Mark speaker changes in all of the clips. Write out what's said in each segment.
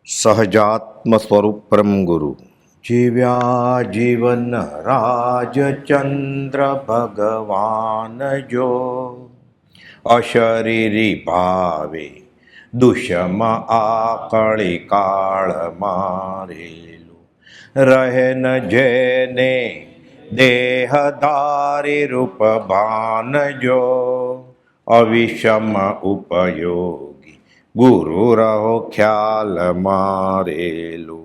Speaker 1: સહજાત્મ સ્વરૂપ પરમ ગુરુ જીવ્યા જીવન રાજચંદ્ર ભગવાન જો અશરીરી ભાવે દુષ્મ આકળી કાળ મારેલું રહે ન જેને દેહધારી રૂપ ભાન જો અવિષમ ઉપયોગી ગુરુ રહો ખ્યાલ મારેલું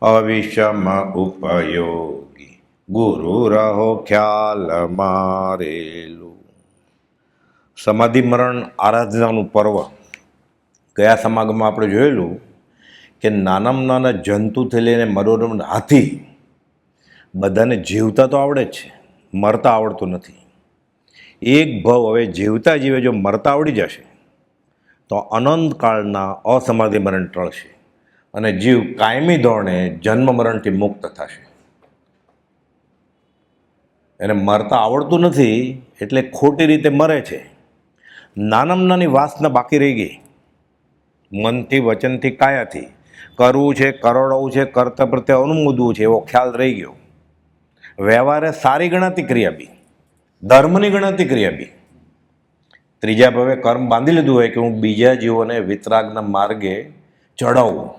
Speaker 1: અવિષમ ઉપયોગી ગુરુ રહો ખ્યાલ મારેલું. સમાધિ મરણ આરાધનાનું પર્વ ગયા સમાગમમાં આપણે જોયેલું કે નાનામાં નાના જંતુથી લઈને મનોરમ હાથી બધાને જીવતા તો આવડે જ છે, મરતા આવડતું નથી. એક ભવ હવે જીવતા જીવે જો મરતા આવડી જશે તો અનંતકાળના અસમાધિ મરણ ટળશે અને જીવ કાયમી ધોરણે જન્મ મરણથી મુક્ત થશે. એને મરતા આવડતું નથી એટલે ખોટી રીતે મરે છે. નાનામાં નાની વાસના બાકી રહી ગઈ, મનથી વચનથી કાયાથી કરવું છે, કરોડવું છે, કર્તવ્ય પ્રત્યે અનુમોદવું છે એવો ખ્યાલ રહી ગયો. વ્યવહારે સારી ગણાતી ક્રિયા બી, ધર્મની ગણાતી ક્રિયા બી. ત્રીજા ભાવે કર્મ બાંધી લીધું હોય કે હું બીજા જીવોને વિતરાગના માર્ગે ચડાવું,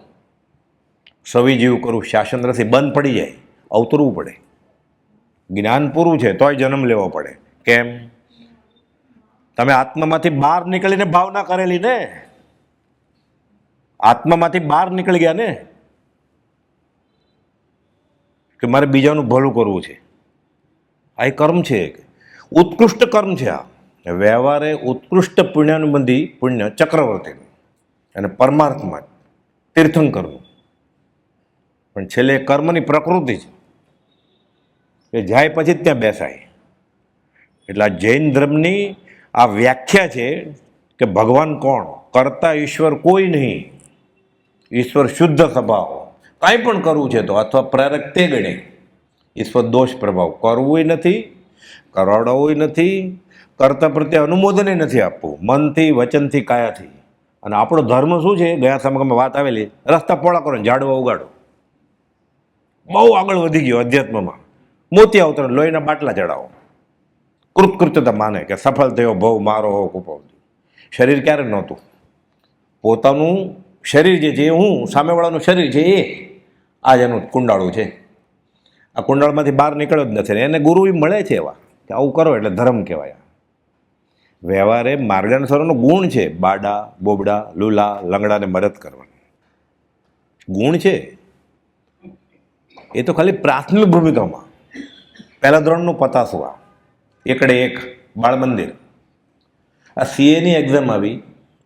Speaker 1: સવી જીવ કરું, શાસન રસી બંધ પડી જાય, અવતરવું પડે. જ્ઞાન પૂરું છે તોય જન્મ લેવો પડે. કેમ? તમે આત્મામાંથી બહાર નીકળીને ભાવના કરેલી ને, આત્મામાંથી બહાર નીકળી ગયા ને કે મારે બીજાનું ભલું કરવું છે. આ એ કર્મ છે, ઉત્કૃષ્ટ કર્મ છે. આ વ્યવહારે ઉત્કૃષ્ટ પુણ્યાનુબંધી પુણ્ય ચક્રવર્તીનું અને પરમાર્થમાં તીર્થંકરનું, પણ છેલ્લે કર્મની પ્રકૃતિ છે એ જાય પછી જ ત્યાં બેસાય. એટલે આ જૈન ધર્મની આ વ્યાખ્યા છે કે ભગવાન કોણ? કરતા ઈશ્વર કોઈ નહીં, ઈશ્વર શુદ્ધ સ્વભાવ. કાંઈ પણ કરવું છે તો અથવા પ્રેરક તે ગણે. ઈશ્વર દોષ પ્રભાવ, કરવું નથી, કરાવડાવવું નથી, કર્તા પ્રત્યે અનુમોદન નથી આપવું, મનથી વચનથી કાયાથી. અને આપણો ધર્મ શું છે? ગયા સમયમાં વાત આવેલી, રસ્તા પોળા કરો, ઝાડવા ઉગાડો. બહુ આગળ વધી ગયો અધ્યાત્મમાં. મોતી અવતરણ, લોહીના બાટલા ચડાવો, કૃતકૃત્યતા માને કે સફળ થયો ભવ મારો હો કુપવ. શરીર ક્યારે નહોતું? પોતાનું શરીર જે છે હું, સામેવાળાનું શરીર છે એ આ જ એનું કુંડાળું છે. આ કુંડાળમાંથી બહાર નીકળ્યો જ નથી. એને ગુરુ મળે છે એવા કે આવું કરો એટલે ધર્મ કહેવાય. વ્યવહારે માર્ગાનુસારનો ગુણ છે, બાડા બોબડા લૂલા લંગડાને મદદ કરવાની ગુણ છે. એ તો ખાલી પ્રાથમિક ભૂમિકામાં પહેલા ધોરણનું પતાસવા, એકડે એક બાળ મંદિર. આ સીએની એક્ઝામ આવી,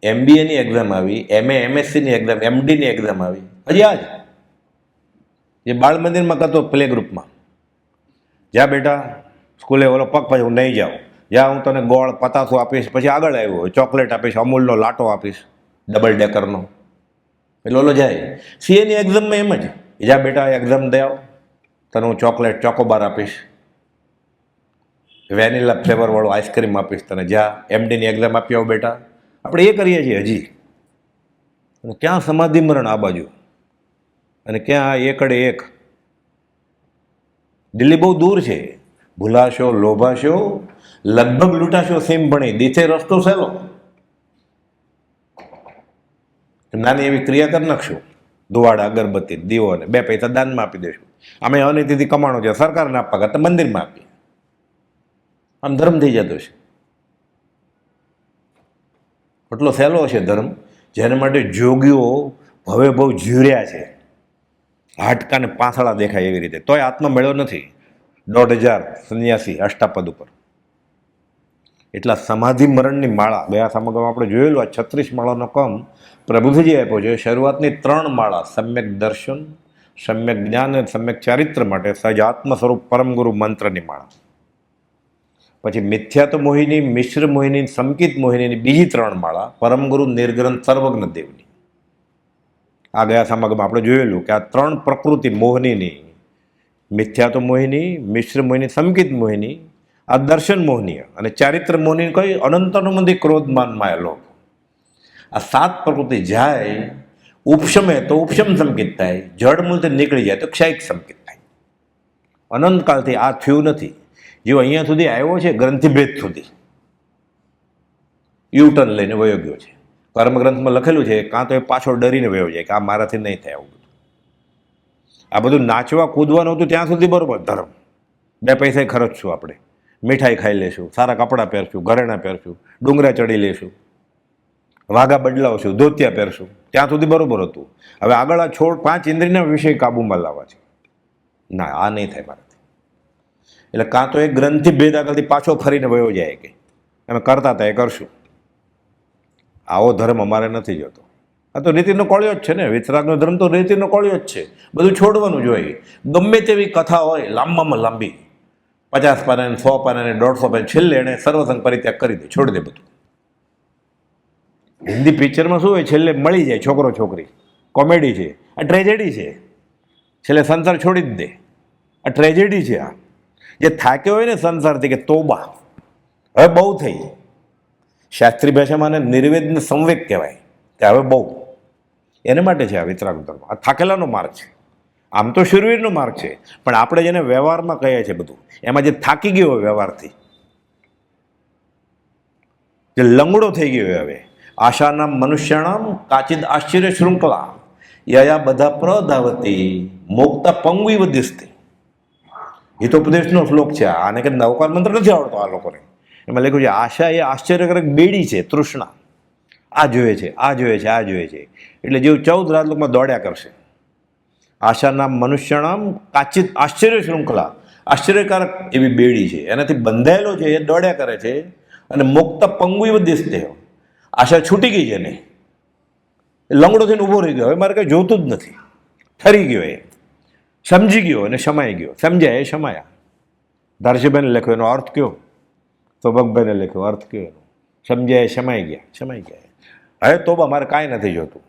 Speaker 1: MBAની એક્ઝામ આવી, MA MSCની એક્ઝામ, MDની એક્ઝામ આવી. હજી આજ જે બાળ મંદિરમાં કરતો પ્લે ગ્રુપમાં, જ્યાં બેટા સ્કૂલે ઓલો પગ પછી હું નહીં જાઉં, જ્યાં હું તને ગોળ પતાસો આપીશ, પછી આગળ આવ્યો ચોકલેટ આપીશ, અમૂલનો લાટો આપીશ ડબલ ડેકરનો. એટલે ઓલો જાય સીએની એક્ઝામમાં એમ જ, જ્યાં બેટા એક્ઝામ દે આવ, તને હું ચોકલેટ ચોકોબાર આપીશ, વેનીલા ફ્લેવરવાળો આઈસ્ક્રીમ આપીશ તને. જ્યાં MDની એક્ઝામ આપી આવો બેટા. આપણે એ કરીએ છીએ હજી. અને ક્યાં સમાધિ મરણ આ બાજુ, અને ક્યાં એકડે એક. દિલ્હી બહુ દૂર છે. ભૂલાશો, લોભાશો, લગભગ લૂંટાશો સીમ ભણી, દીથે રસ્તો સહેલો. નાની એવી ક્રિયા કરી નાખશું, ધુવાડા અગરબત્તી દીવો અને 2 પૈસા દાનમાં આપી દઈશું. અમે અનિતિથી કમાણો છે, સરકારને આપવા કરતા મંદિરમાં આપીએ. આમ ધર્મ થઈ જતો છે. એટલો સહેલો છે ધર્મ, જેને માટે જોગીઓ હવે બહુ જીર્યા છે, હાડકાને પાંસળા દેખાય એવી રીતે, તોય આત્મા મેળ્યો નથી. 1,500 સંન્યાસી અષ્ટાપદ ઉપર. એટલા સમાધિ મરણની માળા ગયા સમગ્રમાં આપણે જોયેલું. આ 36 માળાનો ક્રમ પ્રભુજી આપ્યો છે. શરૂઆતની 3 માળા સમ્યક દર્શન, સમ્યક જ્ઞાન અને સમ્યક ચારિત્ર માટે સહજાત્મ સ્વરૂપ પરમ ગુરુ મંત્રની માળા. પછી મિથ્યાત્વ મોહિની, મિશ્ર મોહિની, સંકિત મોહિનીની બીજી 3 માળા પરમગુરુ નિર્ગ્રંથ સર્વજ્ઞ દેવની. આ ગયા સમાગમમાં આપણે જોયેલું કે આ 3 પ્રકૃતિ મોહિનીની, મિથ્યાત્વ મોહિની, મિશ્ર મોહિની, સંકિત મોહિની, આ દર્શન મોહનીય અને ચારિત્ર મોહની કઈ અનંત અનુબંધી ક્રોધ માન માયા લોભ. આ 7 પ્રકૃતિ જાય ઉપશમે તો ઉપશમ સંકિત થાય, જડ મૂળથી નીકળી જાય તો ક્ષયિક સંકિત થાય. અનંતકાળથી આ થયું નથી. જેવો અહીંયા સુધી આવ્યો છે ગ્રંથિભેદ સુધી યુટર્ન લઈને વયો ગયો છે. કર્મગ્રંથમાં લખેલું છે, કાં તો એ પાછો ડરીને વયો જાય કે આ મારાથી નહીં થાય. આવું બધું આ બધું નાચવા કૂદવાનું હતું ત્યાં સુધી બરોબર ધર્મ, 2 પૈસા ખર્ચશું, આપણે મીઠાઈ ખાઈ લેશું, સારા કપડાં પહેરશું, ઘરેણાં પહેરશું, ડુંગરા ચડી લેશું, વાઘા બદલાવશું, ધોતિયા પહેરશું, ત્યાં સુધી બરોબર હતું. હવે આગળ આ છોડ 5 ઇન્દ્રિયના વિષય કાબૂમાં લાવવા છે. ના, આ નહીં થાય મારાથી. એટલે કાં તો એ ગ્રંથિ ભેદ આગળથી પાછો ફરીને વયો જાય કે અમે કરતા હતા એ કરશું. આવો ધર્મ અમારે નથી જોતો. આ તો રીતિનો કોળિયો જ છે ને. વિતરાગનો ધર્મ તો રીતિનો કોળિયો જ છે. બધું છોડવાનું જોઈએ. ગમે તેવી કથા હોય લાંબામાં લાંબી, 50 પાનાને, 100 પાનાને, 150 પાને, છેલ્લે એણે સર્વસંગ પરિત્યાગ કરી દે, છોડી દે બધું. હિન્દી પિક્ચરમાં શું હોય, છેલ્લે મળી જાય છોકરો છોકરી, કોમેડી છે. આ ટ્રેજેડી છે. છેલ્લે સંસાર છોડી જ દે. આ ટ્રેજેડી છે. આ જે થાક્યો હોય ને સંસારથી કે તોબા, હવે બહુ થઈ. શાસ્ત્રી ભાષામાં આને નિર્વેદન સંવેગ કહેવાય કે હવે બહુ. એને માટે છે આ વિતરાગ ધર્મ. આ થાકેલાનો માર્ગ છે. આમ તો શૂરવીરનો માર્ગ છે, પણ આપણે જેને વ્યવહારમાં કહીએ છીએ બધું, એમાં જે થાકી ગયો હોય વ્યવહારથી, જે લંગડો થઈ ગયો હોય, હવે આશાના મનુષ્યાણામ કાચિદ આશ્ચર્ય શૃંખલા યયા બધા પ્રધાવતી મોક્તા પંગવી વધિસ્તી. હિતોપદેશનો શ્લોક છે. આને કે નવકાર મંત્ર નથી આવડતો આ લોકોને. એમાં લખ્યું છે આશા એ આશ્ચર્યકારક બેડી છે, તૃષ્ણા. આ જોઈએ છે, આ જોઈએ છે, આ જોઈએ છે. એટલે જેવું 14 રાજલોકમાં દોડ્યા કરશે. આશાના મનુષ્યનામ કાચિત આશ્ચર્ય શૃંખલા, આશ્ચર્યકારક એવી બેડી છે, એનાથી બંધાયેલો છે, એ દોડ્યા કરે છે. અને મુક્ત પંગુ દિશતે, આશા છૂટી ગઈ છે ને, લંગડો થઈને ઊભો રહી ગયો. હવે મારે કંઈ જોતું જ નથી. ઠરી ગયો, એ સમજી ગયો અને સમાઈ ગયો. સમજ્યા એ સમાયા. ધારસીભાઈને લખ્યો એનો અર્થ કયો, સૌભાગભાઈને લખ્યો અર્થ કયો એનો. સમજ્યા એ સમાઈ ગયા, સમાઈ ગયા. હવે તો મારે કાંઈ નથી જોતું.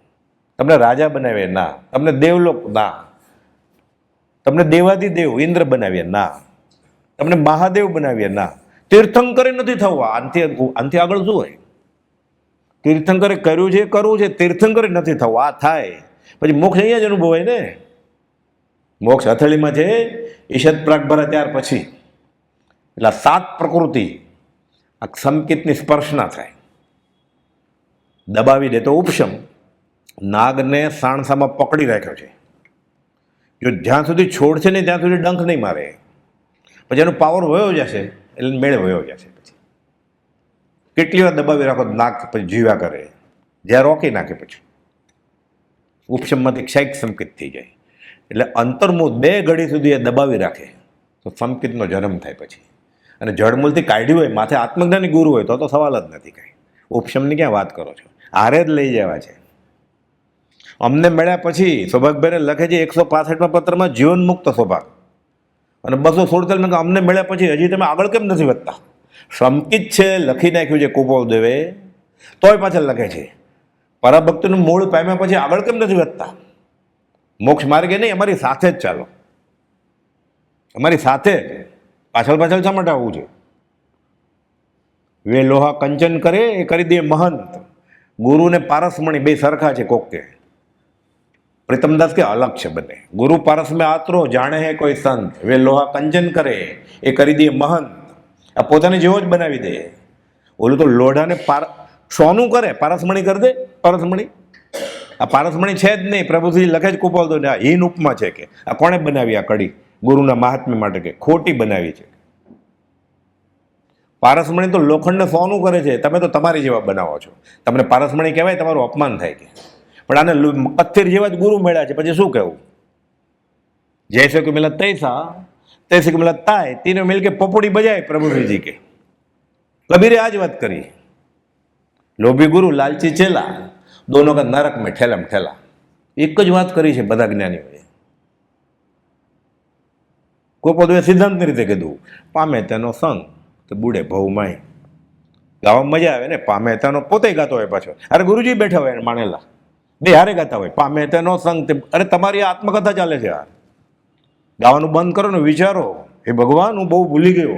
Speaker 1: તમને રાજા બનાવીએ ના, તમને દેવલોક ના, તમને દેવાધિદેવ ઇન્દ્ર બનાવીએ ના, તમને મહાદેવ બનાવીએ ના, તીર્થંકરે નથી થવું. આનાથી આગળ શું હોય? તીર્થંકરે કર્યું છે, કરવું છે, તીર્થંકરે નથી થવું. આ થાય પછી મોક્ષ અહીંયા જ અનુભવાય ને. મોક્ષ હથેળીમાં છે, ઈશદ પ્રાગભરા ત્યાર પછી. એટલે 7 પ્રકૃતિ આ સંકિતની સ્પર્શ ના થાય. દબાવી દે તો ઉપશમ. નાગને સાણસામાં પકડી રાખ્યો છે. જો જ્યાં સુધી છોડશે નહીં ત્યાં સુધી ડંખ નહીં મારે. પછી એનો પાવર વયો જશે, એટલે મેળે વયો જશે. પછી કેટલી વાર દબાવી રાખો, નાગ પછી જીવ્યા કરે, જ્યાં રોકી નાખે પછી ઉપશમમાંથી ક્ષયિક સંકિત થઈ જાય. એટલે અંતર્મુખ 2 ઘડી સુધી એ દબાવી રાખે તો સંકિતનો જન્મ થાય પછી. અને જળમૂળથી કાઢ્યું હોય, માથે આત્મજ્ઞાની ગુરુ હોય તો સવાલ જ નથી કાંઈ. ઉપશમની ક્યાં વાત કરો છો? હારે જ લઈ જવા છે. અમને મળ્યા પછી સૌભાગભાઈને લખે છે 165માં પત્રમાં જીવન મુક્ત સૌભાગ, અને 247 અમને મળ્યા પછી હજી તમે આગળ કેમ નથી વધતા? સંકિત છે, લખી નાખ્યું છે કુપોદેવે, તોય પાછળ લખે છે પરાભક્તિનું મૂળ પામ્યા પછી આગળ કેમ નથી વધતા? મોક્ષ માર્ગે નહીં, અમારી સાથે જ ચાલો, અમારી સાથે જ. પાછળ પાછળ શા માટે આવવું છે? વે લોહા કંચન કરે એ કરી દે મહંત. ગુરુ ને પારસમણી 2 સરખા છે. કોક કે પ્રીતમદાસ કે અલગ છે બંને. ગુરુ પારસ મેં આતરો જાણે હે કોઈ સંત, વે લોહા કંચન કરે એ કરી દે મહંત. આ પોતાને જેવો જ બનાવી દે. ઓલું તો લોઢાને સોનું કરે, પારસમણી કરી દે. પારસમણી આ પારસમણી છે જ નહીં. પ્રભુજી લખે જ કુપાલ દો ને આ હીન ઉપમા છે કે આ કોણે બનાવી આ કડી? ગુરુના મહાત્મ્ય માટે કે ખોટી બનાવી છે. પારસમણી તો લોખંડને સોનું કરે છે, તમે તો તમારી જેવા બનાવો છો. તમને પારસમણી કહેવાય, તમારું અપમાન થાય કે. પણ આને પથ્થર જેવા જ ગુરુ મળ્યા છે, પછી શું કહેવું? જૈસે કે મિલા તૈસા, તૈસે કે મિલા તાય, તીને મિલ કે પપોડી બજાય. પ્રભુજી કે કબીરે આ જ વાત કરી. લોભી ગુરુ લાલચી ચેલા, દોનો કા નરક મેં ઠેલમ ઠેલા. એક જ વાત કરી છે બધા જ્ઞાનીઓએ. કોઈ પદવે સિદ્ધાંતની રીતે કીધું, પામે તેનો સંગ તો બુડે ભવ માય. ગાવામાં મજા આવે ને. પામે તેનો પોતે ગાતો હોય પાછો. અરે ગુરુજી બેઠા હોય માણેલા, 2 હારે ગાતા હોય. પામે તેનો સંગ. અરે તમારી આત્મકથા ચાલે છે. આ ગાવાનું બંધ કરો ને, વિચારો એ ભગવાન હું બહુ ભૂલી ગયો.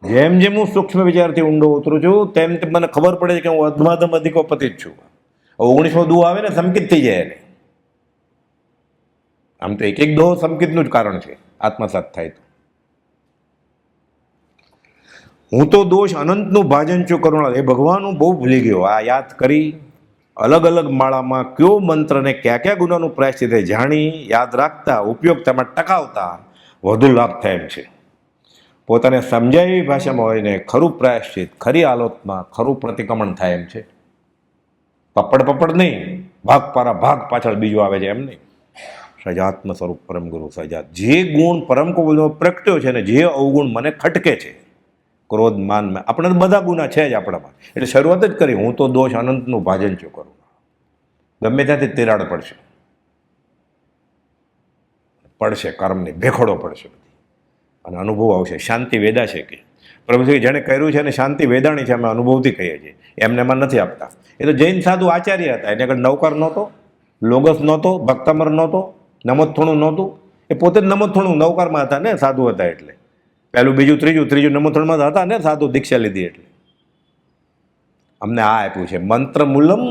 Speaker 1: જેમ જેમ હું સૂક્ષ્મ વિચારથી ઊંડો ઉતરું છું તેમ તેમ મને ખબર પડે છે કે હું અધમાધમ અધિકોપતિ જ છું. 19મો દુહો આવે ને સંકિત થઈ જાય એને. આમ તો એક દોહો સંકિતનું જ કારણ છે આત્મસાત થાય તો. હું તો દોષ અનંતનું ભાજન છું કરુણા. એ ભગવાન હું બહુ ભૂલી ગયો. આ યાદ કરી અલગ અલગ માળામાં કયો મંત્ર ને કયા કયા ગુનાનું પ્રાયશ્ચિત છે જાણી યાદ રાખતા ઉપયોગ તેમાં ટકાવતા વધુ લાભ થાય એમ છે. પોતાને સમજાય એવી ભાષામાં હોય ને ખરું પ્રાયશ્ચિત, ખરી આલોચના, ખરું પ્રતિક્રમણ થાય એમ છે. પપડ નહીં, ભાગ પારા ભાગ પાછળ બીજું આવે છે એમ નહીં. સજાત્મ સ્વરૂપ પરમ ગુરુ સજાત. જે ગુણ પરમ ગુરુમાં પ્રગટ્યો છે ને જે અવગુણ મને ખટકે છે, ક્રોધ માન, આપણે બધા ગુના છે જ આપણામાં. એટલે શરૂઆત જ કરી, હું તો દોષ અનંતનું ભાજન છું કરું. ગમે ત્યાંથી તિરાડ પડશે કર્મની ભેખડો પડશે અને અનુભવ આવશે. શાંતિ વેદા છે કે પ્રભુશ્રી જેણે કર્યું છે અને શાંતિ વેદાણી છે, અમે અનુભવથી કહીએ છીએ, એમને એમાં નથી આપતા. એ તો જૈન સાધુ આચાર્ય હતા, એને આગળ નવકાર નહોતો, લોગસ નહોતો, ભક્તમર નહોતો, નમોથણું નહોતું. એ પોતે જ નમોથણું નવકારમાં હતા ને, સાધુ હતા એટલે. પહેલું બીજું ત્રીજું નમોથણમાં હતા ને સાધુ, દીક્ષા લીધી એટલે. અમને આ આપ્યું છે મંત્ર મૂલમ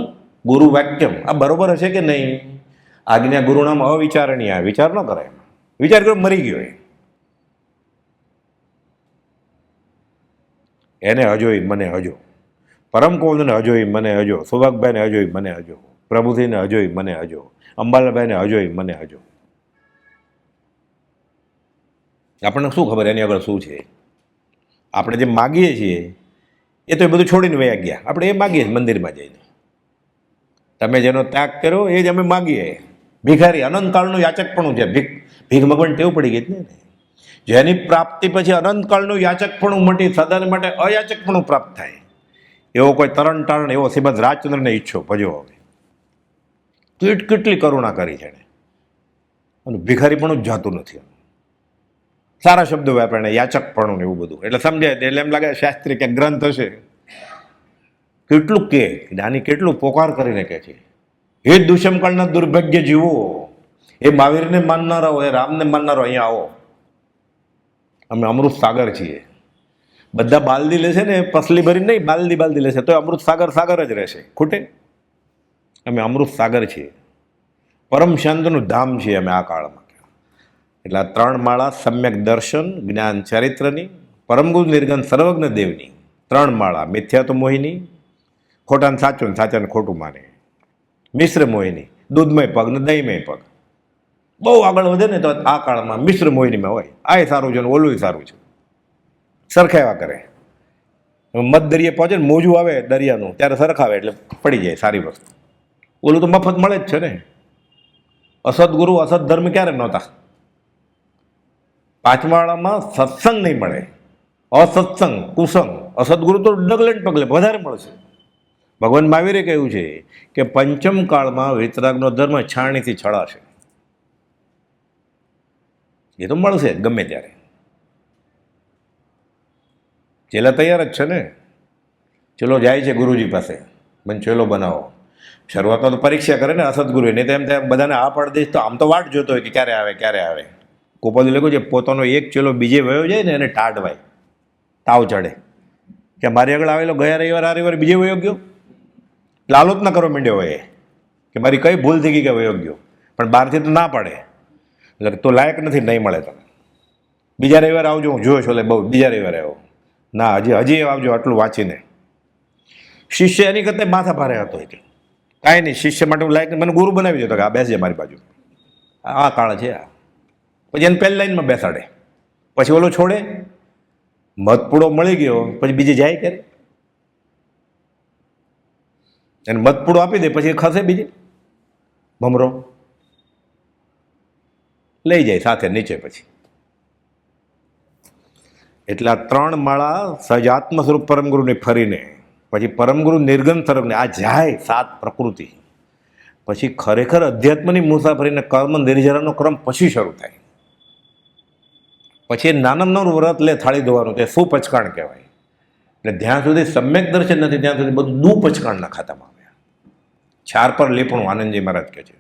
Speaker 1: ગુરુ વાક્યમ. આ બરોબર હશે કે નહીં? આજ્ઞા ગુરુનામ અવિચારણીય. વિચાર ન કરાય, વિચાર કર્યો મરી ગયો. એને હજોઈ મને હજો, પરમ કોલને હજોઈ મને હજો, સુભાગભાઈને હજોઈ મને હજો, પ્રભુજીને હજોઈ મને હજો, અંબાલાભાઈને હજોઈ મને હજો. આપણને શું ખબર એની આગળ શું છે? આપણે જે માગીએ છીએ એ તો એ બધું છોડીને વયા ગયા. આપણે એ માગીએ મંદિરમાં જઈને. તમે જેનો ત્યાગ કર્યો એ જ અમે માગીએ. ભિખારી અનંતકાળનું યાચકપણું છે. ભીખ મગવાની ટેવ પડી ગઈ જ ને. જેની પ્રાપ્તિ પછી અનંતકાળનું યાચકપણું મટી સદાને માટે અયાચકપણું પ્રાપ્ત થાય. એવો કોઈ તરણ તારણ એવો શ્રીમદ રાજચંદ્રને ઈચ્છો ભજો. હવે કેટલી કરુણા કરી છે અને ભિખારીપણું જ જાતું નથી. સારા શબ્દો વાપરે, યાચકપણું ને એવું બધું, એટલે સમજાય. એટલે એમ લાગે શાસ્ત્રી કે ગ્રંથ હશે. કેટલું કે જ્ઞાની કેટલું પોકાર કરીને કહે છે, હે દુષ્મકાળના દુર્ભાગ્ય જીવો, એ મહાવીરને માનનારાઓ, એ રામને માનનારો અહીંયા આવો. અમે અમૃત સાગર છીએ. બધા બાલદી લેશે ને, પસલી ભરી નહીં, બાલદી લેશે તો અમૃત સાગર જ રહેશે. ખૂટે? અમે અમૃત સાગર છીએ, પરમ શાંતનું ધામ છીએ અમે આ કાળમાં. એટલે આ 3 માળા સમ્યક દર્શન, જ્ઞાન ચરિત્રની, પરમગુરુ નિર્ગન સર્વજ્ઞ દેવની 3 માળા. મિથ્યા તો મોહિની, ખોટાને સાચું ને સાચાને ખોટું માને. મિશ્ર મોહિની, દૂધમય પગ ને દહીંમય પગ. બહુ આગળ વધે ને તો આ કાળમાં મિશ્ર મોહિનીમાં હોય, આ સારું છે ને ઓલું સારું છે, સરખાવ્યા કરે. મધ દરિયે પહોંચે ને મોજું આવે દરિયાનું, ત્યારે સરખાવે એટલે પડી જાય સારી વસ્તુ. ઓલું તો મફત મળે જ છે ને. અસદગુરુ અસદ ધર્મ ક્યારે નહોતા. 5મા વાળામાં સત્સંગ નહીં મળે, અસત્સંગ, કુસંગ. અસદગુરુ તો ડગલે ને પગલે વધારે મળશે. ભગવાન મહાવીરે કહ્યું છે કે 5મ કાળમાં વિતરાગનો ધર્મ છાણીથી છળાશે. એ તો મળશે ગમે ત્યારે. ચેલા તૈયાર જ છે ને. ચેલો જાય છે ગુરુજી પાસે, મને ચેલો બનાવો. શરૂઆતમાં તો પરીક્ષા કરે ને અસદગુરુ, નહીં તો એમ ત્યાં બધાને આ પાડી દઈશ તો આમ તો વાટ જોતો હોય કે ક્યારે આવે. ગોપાલ લખ્યું છે પોતાનો એક ચેલો બીજે વયો જાય ને એને ટાઢવાય, તાવ ચડે કે મારી આગળ આવેલો ગયા રવિવાર આ રવિવાર બીજે વયો ગયો. લાલોત ના કરો માંડ્યો હોય કે મારી કઈ ભૂલ થઈ ગઈ કે વયો ગયો, પણ બહારથી તો ના પાડે. એટલે તો લાયક નથી, નહીં મળે તમે. બીજા રવિવારે આવજો, હું જોયો છો એટલે બહુ બીજા રવિવારે આવો ના, હજી આવજો આટલું વાંચીને. શિષ્ય એની કરતાં માથા ભારે હતો એટલે કાંઈ નહીં, શિષ્ય માટે હું લાયક મને ગુરુ બનાવી દેતો કે આ બેસજે મારી બાજુ, આ કાળ છે આ. પછી એને પહેલી લાઈનમાં બેસાડે, પછી ઓલો છોડે. મતપૂડો મળી ગયો પછી બીજે જાય કરે, એને મતપૂડો આપી દે પછી ખસે બીજે ભમરો લઈ જાય સાથે નીચે. પછી એટલે આ 3 માળા સહજાત્મ સ્વરૂપ પરમગુરુને ફરીને પછી પરમગુરુ નિર્ગન તરફને આ જાય 7 પ્રકૃતિ. પછી ખરેખર અધ્યાત્મની મુસાફરીને કર્મ નિર્જરાનો ક્રમ પછી શરૂ થાય. પછી નાનું વ્રત લે થાળી ધોવાનું, તે સુપચકાણ કહેવાય. એટલે જ્યાં સુધી સમ્યક દર્શન નથી ત્યાં સુધી બધું દુપચકાણના ખાતામાં આવ્યા. 4 પર લેપણું આનંદજી મહારાજ કહે છે.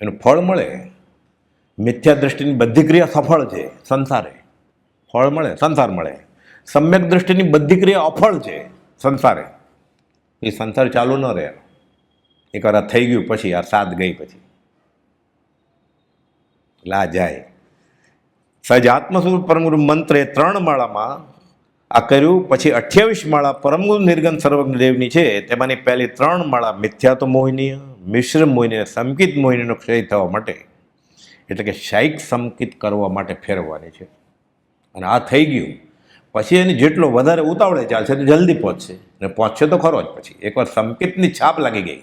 Speaker 1: એનું ફળ મળે. મિથ્યા દ્રષ્ટિની બધી ક્રિયા સફળ છે સંસારે, ફળ મળે સંસાર મળે. સમ્યક દ્રષ્ટિની બધી ક્રિયા અફળ છે સંસારે, એ સંસાર ચાલુ ન રહે. એકવાર આ થઈ ગયું પછી આ સાત ગઈ પછી એટલે આ જાય. સહજ આત્મ સ્વરૂપ પરમગુરુ મંત્ર એ 3 માળામાં આ કર્યું. પછી 28 માળા પરમગુરુ નિર્ગન સર્વજ્ઞ દેવની છે, તેમાંની પહેલી 3 માળા મિથ્યાત્વ મોહિની, મિશ્ર મોહિની, સંકિત મોહિનીનો ક્ષય થવા માટે, એટલે કે શાયિક સંકિત કરવા માટે ફેરવવાની છે. અને આ થઈ ગયું પછી એની જેટલો વધારે ઉતાવળે ચાલશે તો જલ્દી પહોંચશે, અને પહોંચશે તો ખરો જ. પછી એકવાર સંકિતની છાપ લાગી ગઈ,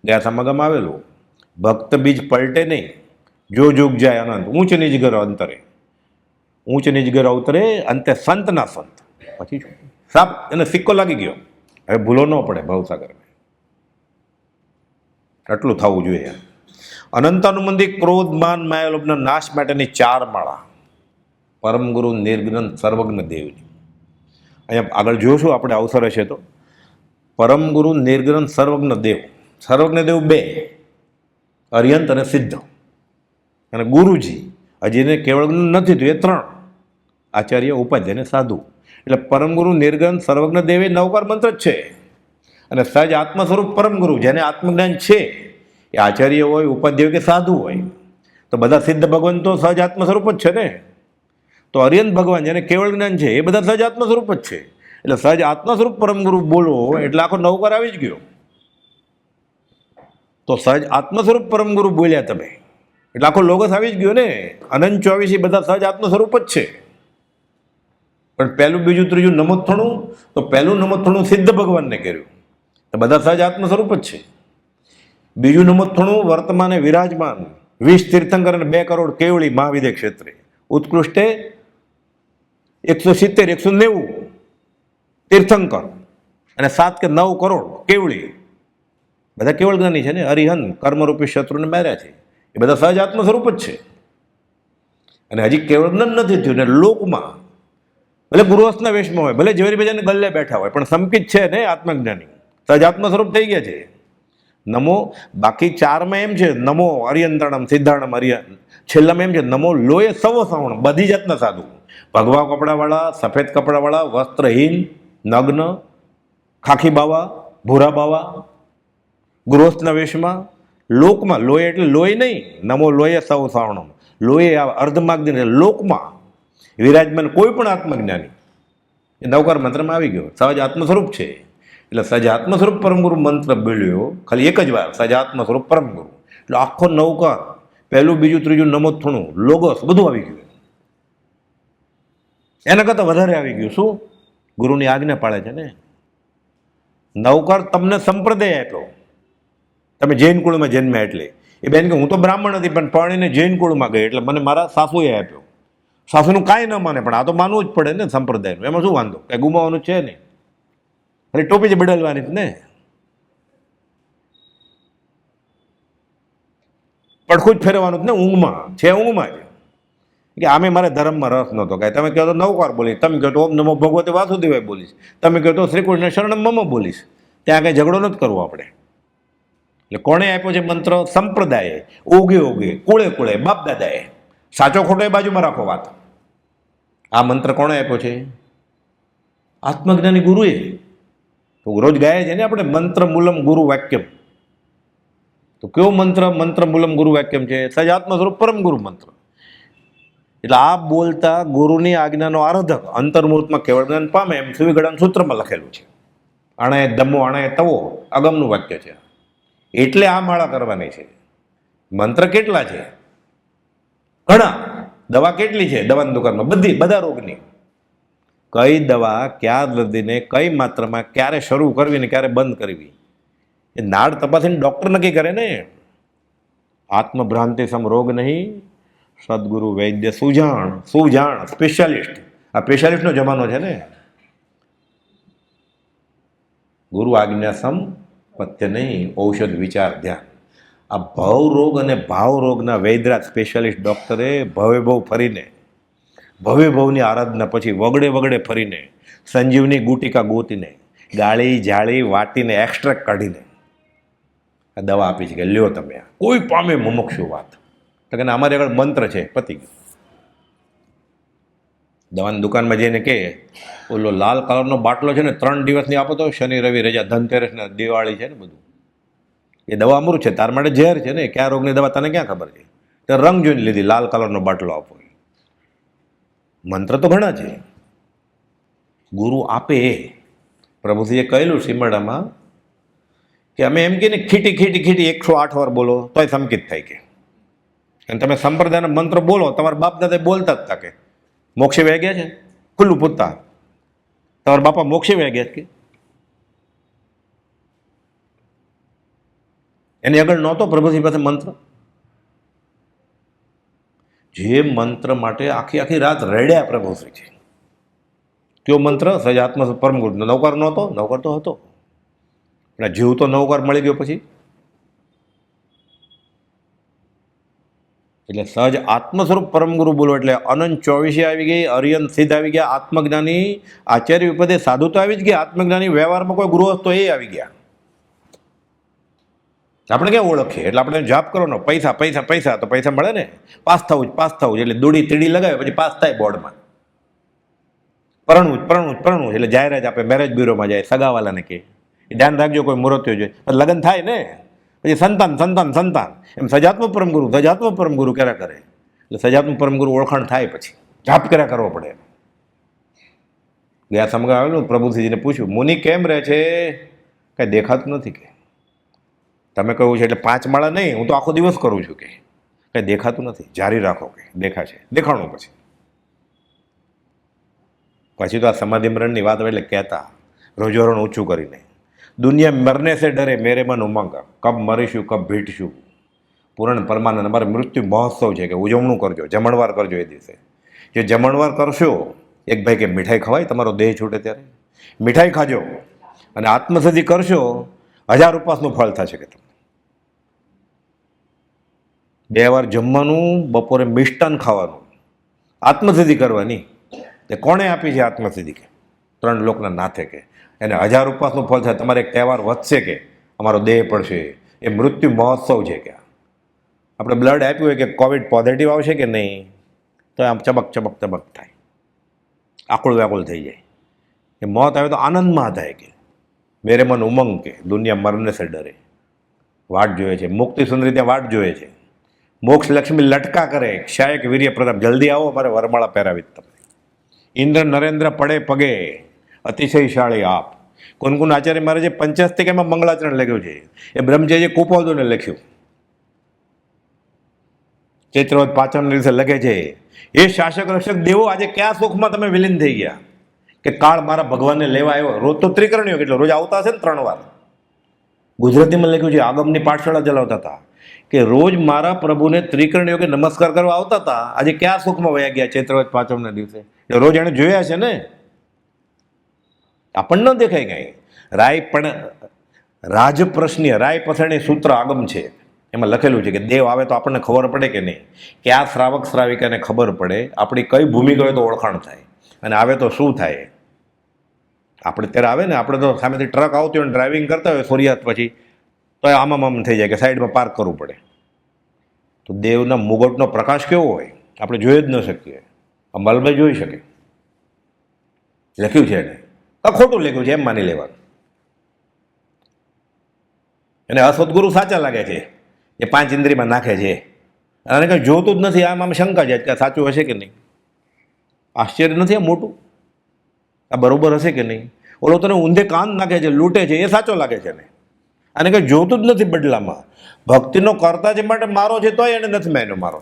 Speaker 1: ગયા સમાગમ આવેલું, ભક્ત બીજ પલટે નહીં, જો જોગ જાય અનંત, ઊંચ નીચ ઘર અંતરે, ઊંચ નીચ ઘર અવતરે, અંતે સંત ના સંત. પછી સાપ એને સિક્કો લાગી ગયો, હવે ભૂલો ન પડે ભવસાગરને. આટલું થવું જોઈએ. અનંતાનુબંધી ક્રોધ માન માયાલોભના નાશ માટેની 4 માળા પરમગુરુ નિર્ગ્રંથ સર્વજ્ઞ દેવની. અહીંયા આગળ જોશું આપણે અવસર હશે તો. પરમગુરુ નિર્ગ્રંથ સર્વજ્ઞ દેવ, સર્વજ્ઞ દેવ 2, અર્યંત અને સિદ્ધ, અને ગુરુજી હજી એને કેવળ નથી થયું એ 3, આચાર્ય ઉપાધ્યાય અને સાધુ. એટલે પરમગુરુ નિર્ગ્રંથ સર્વજ્ઞ દેવ એ 9કાર મંત્ર જ છે. અને સહજ આત્મ સ્વરૂપ પરમગુરુ જેને આત્મજ્ઞાન છે, એ આચાર્ય હોય, ઉપાધ્યાય કે સાધુ હોય, તો બધા સિદ્ધ ભગવાન તો સહજ આત્મ સ્વરૂપ જ છે ને. તો અર્યંત ભગવાન જેને કેવળ જ્ઞાન છે એ બધા સહજ આત્મ સ્વરૂપ જ છે. એટલે સહજ આત્મ સ્વરૂપ પરમગુરુ બોલો એટલે આખો 9કાર આવી જ ગયો. તો સહજ આત્મ સ્વરૂપ પરમગુરુ બોલ્યા તમે એટલે આખો લોગસ આવી જ ગયો ને. અનંત 24 બધા સહજ આત્મ સ્વરૂપ જ છે. પણ પહેલું બીજું ત્રીજું નમોત્થણું, તો પહેલું નમોત્થણું સિદ્ધ ભગવાનને કર્યું, તો બધા સહજ આત્મ સ્વરૂપ જ છે. બીજું નમોત્થણું વર્તમાને વિરાજમાન 20 તીર્થંકર અને 2 કરોડ કેવળી મહાવિદ્ય ક્ષેત્રે, ઉત્કૃષ્ટે 170 190 તીર્થંકર અને 7 કે 9 કરોડ કેવળી, બધા કેવળ જ્ઞાની છે ને. હરિહન કર્મરૂપી શત્રુને માર્યા છે, એ બધા સહજ આત્મ સ્વરૂપ જ છે. અને હજી કેવળ જ્ઞાન નથી થયું ને લોકમાં ભલે ગૃહસ્થના વેશમાં હોય, ભલે ઝવેરી બજારને ગલ્લે બેઠા હોય, પણ સંકિત છે ને આત્મજ્ઞાની, સહજ આત્મ સ્વરૂપ થઈ ગયા છે. નમો બાકી 4માં એમ છે, નમો અરિયંતણમ સિદ્ધાણમ અરિયન, છેલ્લામાં એમ છે નમો લોય સવ શ્રવણ, બધી જાતના સાધુ, ભગવા કપડાવાળા, સફેદ કપડાવાળા, વસ્ત્રહીન, નગ્ન, ખાખી બાવા, ભૂરા બાવા, ગૃહસ્થના વેશમાં, લોકમાં. લોય એટલે લોહી નહીં, નમો લોય સવ શ્રવણમ, લોહી અર્ધમાગ્નિ લોકમાં વિરાજમાન કોઈ પણ આત્મજ્ઞાની એ 9કાર મંત્રમાં આવી ગયો, સહજ આત્મ સ્વરૂપ છે. એટલે સહજ આત્મ સ્વરૂપ પરમગુરુ મંત્ર બોલ્યો ખાલી એક જ વાર, સહજ આત્મ સ્વરૂપ પરમગુરુ, એટલે આખો 9કાર, પહેલું બીજું ત્રીજું નમોત્થણું લોગસ બધું આવી ગયું. એના કરતાં વધારે આવી ગયું. શું? ગુરુની આજ્ઞા પાળે છે ને. 9કાર તમને સંપ્રદાય આપ્યો. તમે જૈન કુળમાં જન્મ્યા એટલે એ બેન કે હું તો બ્રાહ્મણ હતી પણ પરણીને જૈન કુળમાં ગઈ એટલે મને મારા સાસુએ આપ્યો. સાસુનું કાંઈ ન માને પણ આ તો માનવું જ પડે ને સંપ્રદાયનું, એમાં શું વાંધો, કંઈ ગુમાવવાનું છે નહીં, અરે ટોપી જ બદલવાની જ ને. પડખું જ ફેરવાનું જ ને. ઊંઘમાં છે, ઊંઘમાં જ કે આમે મારે ધર્મમાં રસ નહોતો. કાંઈ તમે કહો તો 9કાર બોલીશ, તમે કહો તો ઓમ નમો ભગવતે વાસુદેવાય બોલીશ, તમે કહો તો શ્રી કૃષ્ણ શરણમ મમ બોલીશ. ત્યાં કંઈ ઝઘડો નથી કરવો આપણે. એટલે કોણે આપ્યો છે મંત્ર? સંપ્રદાયે, ઓગે ઓગે, કુળે કુળે, બાપ દાદાએ. સાચો ખોટો એ બાજુમાં રાખો વાત. આ મંત્ર કોણે આપ્યો છે? આત્મજ્ઞાની ગુરુએ. તો રોજ ગાય છે ને આપણે મંત્ર મૂલમ ગુરુ વાક્યમ. તો કેવો મંત્ર? મંત્ર મૂલમ ગુરુ વાક્યમ છે, સહજ આત્મ સ્વરૂપ પરમ ગુરુ મંત્ર. એટલે આ બોલતા ગુરુની આજ્ઞાનો આરાધક અંતર્મુહૂર્તમાં કેવળ જ્ઞાન પામે, એમ સુવિગળાના સૂત્રમાં લખેલું છે. અણે દમો અણે તવો અગમનું વાક્ય છે. એટલે આ માળા કરવાની છે. મંત્ર કેટલા છે? ઘણા. દવા કેટલી છે દવાની દુકાનમાં? બધી, બધા રોગની. કઈ દવા ક્યાં દર્દીને કઈ માત્રામાં ક્યારે શરૂ કરવી ને ક્યારે બંધ કરવી એ નાડ તપાસીને ડૉક્ટર નક્કી કરે ને. આત્મભ્રાંતિ સમ રોગ નહીં, સદગુરુ વૈદ્ય સુજાણ. સુજાણ સ્પેશિયાલિસ્ટ. આ સ્પેશિયાલિસ્ટનો જમાનો છે ને. ગુરુ આજ્ઞા સમ પથ્ય નહીં, ઔષધ વિચાર ધ્યાન. આ ભવ રોગ અને ભાવ રોગના વૈદરાજ સ્પેશિયાલિસ્ટ ડૉક્ટરે ભવે ભવ ફરીને, ભવે ભવની આરાધના પછી વગડે વગડે ફરીને સંજીવની ગુટિકા ગોતીને ગાળી જાળી વાટીને એક્સ્ટ્રેક્ટ કાઢીને આ દવા આપી છે કે લ્યો તમે. કોઈ પામે મુમુક્ષુ વાત તો કે અમારે આગળ મંત્ર છે, પતી ગયું. દવાની દુકાનમાં જઈને કે ઓલો લાલ કલરનો બાટલો છે ને 3 દિવસની આપો તો શનિ રવિ રજા, ધનતેરસ ને દિવાળી છે ને બધું, એ દવા અમૃત છે, તાર માટે ઝેર છે ને, ક્યાં રોગની દવા તને ક્યાં ખબર છે? તે રંગ જોઈને લીધી, લાલ કલરનો બાટલો આપો. મંત્ર તો ઘણા છે, ગુરુ આપે. પ્રભુજીએ કહેલું સીમડામાં કે અમે એમ કે ને ખીટી ખીટી ખીટી 108 વાર બોલો તોય સંકિત થાય કે, અને તમે સંપ્રદાયના મંત્ર બોલો, તમારા બાપ દાદા બોલતા જ હતા કે મોક્ષે વહી ગયા છે, ખુલ્લું પૂછતા તમારા બાપા મોક્ષે વહી ગયા કે એની આગળ નહોતો પ્રભુજી પાસે મંત્ર? જે મંત્ર માટે આખી આખી રાત રડ્યા પ્રભુજી છે. કયો મંત્ર? સહજાત્મ પરમ ગુરુ. નૌકર નહોતો? નૌકર તો હતો, પણ જીવ તો નૌકર મળી ગયો પછી. એટલે સહજ આત્મ સ્વરૂપ પરમ ગુરુ બોલો એટલે અનંત 24 આવી ગઈ, અરિયન સિદ્ધ આવી ગયા, આત્મજ્ઞાની આચાર્ય વિપદે સાધુ તો આવી જ ગયા, આત્મજ્ઞાની વ્યવહારમાં કોઈ ગૃહસ્થ તો એ આવી ગયા. આપણે ક્યાં ઓળખીએ? એટલે આપણે જાપ કરવાનો, પૈસા પૈસા પૈસા, તો પૈસા મળે ને, પાસ થવું જ એટલે દોડી તીડી લગાવે પછી પાસ થાય બોર્ડમાં. પરણવું જ એટલે જાહેરાત આપે, મેરેજ બ્યુરોમાં જાય, સગાવાલાને કહે ધ્યાન રાખજો કોઈ મુહૂર્ત જોઈએ, લગ્ન થાય ને પછી સંતાન સંતાન સંતાન, એમ સજાત્મ પરમ ગુરુ કર્યા કરે. એટલે સજાત્મ પરમ ગુરુ ઓળખાણ થાય પછી જાપ કર્યા કરવો પડે. ગયા સમગા આવેલું, પ્રભુજીને પૂછ્યું, મુનિ કેમ રહે છે? કઈ દેખાતું નથી કે. તમે કહ્યું છે એટલે 5 માળા નહીં, હું તો આખો દિવસ કરું છું કે કઈ દેખાતું નથી. જારી રાખો કે દેખાશે, દેખાણું પછી. પછી તો આ સમાધિ મરણની વાત એટલે કહેતા રોજોરોણ ઊંચું કરીને, દુનિયા મરને સે ડરે મેરે મન ઉમંગ, કબ મરીશું કબ ભીટશું. પૂરણ પરમાનંદ અમારે મૃત્યુ મહોત્સવ છે કે ઉજવણું કરજો, જમણવાર કરજો. એ દિવસે જે જમણવાર કરશો, એક ભાઈ કે મીઠાઈ ખવાય તમારો દેહ છૂટે ત્યારે, મીઠાઈ ખાજો, અને આત્મસિદ્ધિ કરશો 1000 ઉપવાસનું ફળ થશે કે તમને. 2 વાર જમવાનું, બપોરે મિષ્ટાન ખાવાનું, આત્મસિદ્ધિ કરવાની. એ કોણે આપી છે આત્મસિદ્ધિ? કે 3 લોકના નાથે કે એને 1000 ઉપવાસનું ફળ થાય. તમારે એક તહેવાર વધશે કે અમારો દેહ પડશે, એ મૃત્યુ મહોત્સવ છે. કે આપણે બ્લડ આપ્યું હોય કે કોવિડ પોઝિટિવ આવશે કે નહીં, તો આમ ચબક ચબક ચબક થાય, આકુળ વ્યાકુળ થઈ જાય. એ મોત આવે તો આનંદમાં થાય કે મેરે મન ઉમંગ, કે દુનિયા મરને સે ડરે. વાટ જોઈએ છે, મુક્તિ સુંદરી ત્યાં વાટ જોઈએ છે, મોક્ષ લક્ષ્મી લટકા કરે, ક્ષાયક વીર્ય પ્રતાપ, જલ્દી આવો મારે વરમાળા પહેરાવી તમને. ઇન્દ્ર નરેન્દ્ર પડે પગે, અતિશયશાળી આપ. કુનકુન આચાર્ય મારે જે પંચસ્તિકામાં મંગળાચરણ લખ્યું છે એ બ્રહ્મચારી કુપોદોને લખ્યું. ચૈત્રવદ પાંચમ દિવસે લખે છે, એ શાસક રક્ષક દેવો, આજે કયા સુખમાં તમે વિલીન થઈ ગયા કે કાળ મારા ભગવાનને લેવા આવ્યો. રોજ તો ત્રિકરણીઓ એટલે રોજ આવતા હશે ને 3 વાર. ગુજરાતીમાં લખ્યું છે, આગમની પાઠશાળા ચલાવતા હતા કે રોજ મારા પ્રભુને ત્રિકરણીઓ કે નમસ્કાર કરવા આવતા હતા. આજે ક્યાં સુખમાં વયા ગયા ચૈત્રવદ પાંચમના દિવસે? રોજ એને જોયા છે ને, આપણને ન દેખાય કઈ. રાય પણ રાજપ્રશ્નીય રાય પથાણી સૂત્ર આગમ છે, એમાં લખેલું છે કે દેવ આવે તો આપણને ખબર પડે કે નહીં, કે આ શ્રાવક શ્રાવિકાને ખબર પડે આપણી કઈ ભૂમિકા હોય તો ઓળખાણ થાય, અને આવે તો શું થાય. આપણે ત્યારે આવે ને, આપણે તો સામેથી ટ્રક આવતી હોય ડ્રાઇવિંગ કરતા હોય સૂર્યાસ્ત પછી, તો આમ થઈ જાય કે સાઈડમાં પાર્ક કરવું પડે. તો દેવના મુગટનો પ્રકાશ કેવો હોય આપણે જોઈ જ ન શકીએ. અમલભાઈ જોઈ શકે, લખ્યું છે એને, ખોટું લખ્યું છે એમ માની લેવાનું. એને અસદગુરુ સાચા લાગે છે, એ 5 ઇન્દ્રિયમાં નાખે છે, અને કંઈ જોતું જ નથી. આમ શંકા છે કે સાચું હશે કે નહીં. આશ્ચર્ય નથી આ મોટું? આ બરોબર હશે કે નહીં? ઓલો તને ઊંધે કાન નાખે છે, લૂંટે છે, એ સાચો લાગે છે ને, અને કંઈ જોતું જ નથી બદલામાં. ભક્તિનો કરતા જે માટે મારો છે તોય એને નથી માન્યો મારો,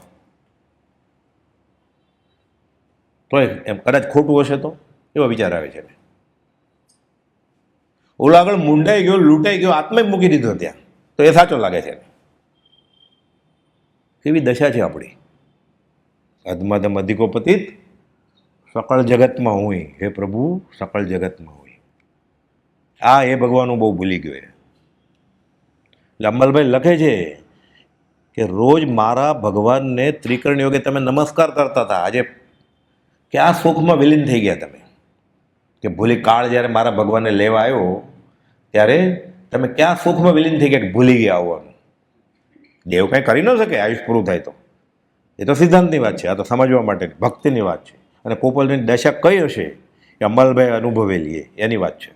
Speaker 1: તોય એમ કદાચ ખોટું હશે તો એવો વિચાર આવે છે. ઓલો આગળ મૂંડાઈ ગયો, લૂંટાઈ ગયો, આત્મા મૂકી દીધો ત્યાં, તો એ સાચો લાગે છે. કેવી દશા છે આપણી. અધમાધમ અધિકોપતિત સકળ જગતમાં હું, હે પ્રભુ સકળ જગતમાં હું. આ એ ભગવાન હું બહુ ભૂલી ગયો. એટલે અમલભાઈ લખે છે કે રોજ મારા ભગવાનને ત્રિકર્ણ યોગે તમે નમસ્કાર કરતા હતા, આજે ક્યાં સુખમાં વિલીન થઈ ગયા તમે, કે ભૂલી કાળ જ્યારે મારા ભગવાનને લેવા આવ્યો ત્યારે તમે ક્યાં સુખમાં વિલીન થઈ ગયા કે ભૂલી ગયા આવવાનું. દેવ કંઈ કરી ન શકે આયુષ પૂરું થાય તો. એ તો સિદ્ધાંતની વાત છે, આ તો સમજવા માટેની ભક્તિની વાત છે. અને ગોપાલની દશા કઈ હશે એ અમલભાઈ અનુભવેલી એની વાત છે.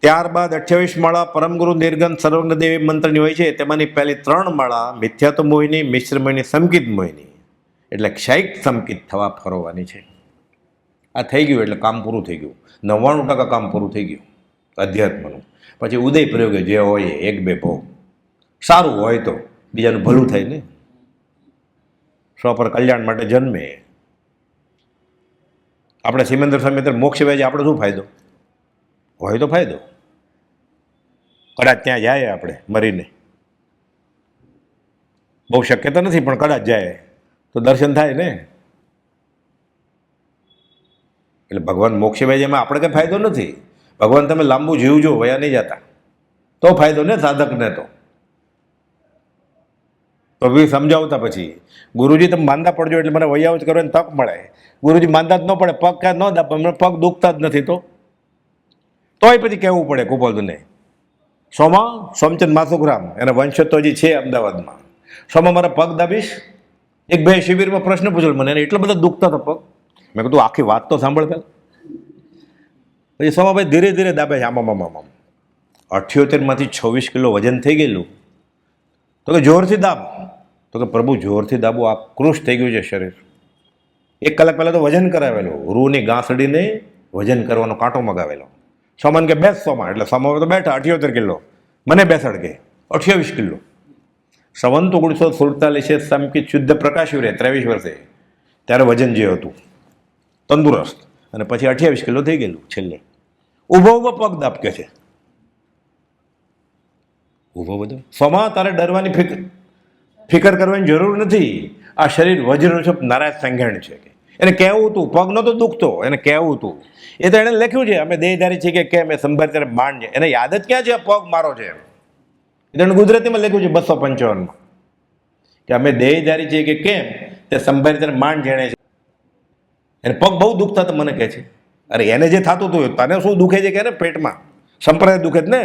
Speaker 1: ત્યારબાદ 28 માળા પરમગુરુ નિર્ગંધ સર્વજ્ઞ દેવી મંત્રની હોય છે. તેમાંની પહેલી 3 માળા મિથ્યાત્વ મોહિની, મિશ્ર મોહિની, સંકિત મોહિની એટલે ક્ષયિક સંકિત થવા ફરવાની છે. આ થઈ ગયું એટલે કામ પૂરું થઈ ગયું. 99% કામ પૂરું થઈ ગયું અધ્યાત્મનું. પછી ઉદય પ્રયોગે જે હોય 1-2 ભોગ સારું હોય તો બીજાનું ભલું થાય ને, સ્વપર કલ્યાણ માટે જન્મે. આપણે સિમંદર સમેતર મોક્ષ વેજે આપણે શું ફાયદો હોય? તો ફાયદો કદાચ ત્યાં જાય આપણે મરીને, બહુ શક્યતા નથી પણ કદાચ જાય તો દર્શન થાય ને. એટલે ભગવાન મોક્ષ વેજે એમાં આપણે કંઈ ફાયદો નથી. ભગવાન તમે લાંબુ જીવજો, વયા નહીં જતા તો ફાયદો ને સાધકને. તો બી સમજાવતા પછી ગુરુજી તમે માંદા પડજો એટલે મને વૈયાવત કરવાની તક મળે. ગુરુજી માંદા જ ન પડે, પગ ક્યાં ન દાપે, મને પગ દુખતા જ નથી તોય પછી કહેવું પડે ગોપાલને. સોમચંદ માસુકરામ એના વંશજ તો હજી છે અમદાવાદમાં. મારા પગ દાબીશ? એક ભાઈ શિબિરમાં પ્રશ્ન પૂછેલો મને, એને એટલા બધા દુખતા હતા પગ. મેં કીધું આખી વાત તો સાંભળ પહેલાં. પછી સોમાભાઈ ધીરે ધીરે દાબે છે આમ. 78માંથી 26 કિલો વજન થઈ ગયેલું. તો કે જોરથી દાબ. તો કે પ્રભુ જોરથી દાબો, આ કૃશ થઈ ગયું છે શરીર. 1 કલાક પહેલાં તો વજન કરાવેલો, રૂની ગાંસડીને વજન કરવાનો કાંટો મગાવેલો. સોમાન કે બેસ સોમા, એટલે સોમા તો બેઠા 78 કિલો, મને બેસાડ કે 28 કિલો. સંવંત 1947 સમકિત શુદ્ધ પ્રકાશ્યું રહે 23 વર્ષે, ત્યારે વજન જે હતું તંદુરસ્ત, અને પછી 28 કિલો થઈ ગયેલું છેલ્લે. ઊભો પગ દાબકે છે, ઊભો બધો. સોમા તારે ડરવાની ફિકર કરવાની જરૂર નથી. આ શરીર વજ્રરૂપ નારાયણ સંઘેણ છે. એને કહેવું હતું, પગ નહોતો દુખતો, એને કહેવું હતું. એ તો એણે લખ્યું છે, અમે દેહધારી છીએ કે કેમ એ સંભાળ ત્યારે માંડ છે. એને યાદ જ ક્યાં છે પગ મારો છે? એને ગુજરાતીમાં લખ્યું છે 255માં કે અમે દેહધારી છીએ કે કેમ તે સંભાળ ત્યારે માંડ જેણે છે. એને પગ બહુ દુખતા તો મને કહે છે. અરે એને જે થતું હતું તને શું દુખે છે કે ને પેટમાં સંપ્રદાય દુખે જ ને,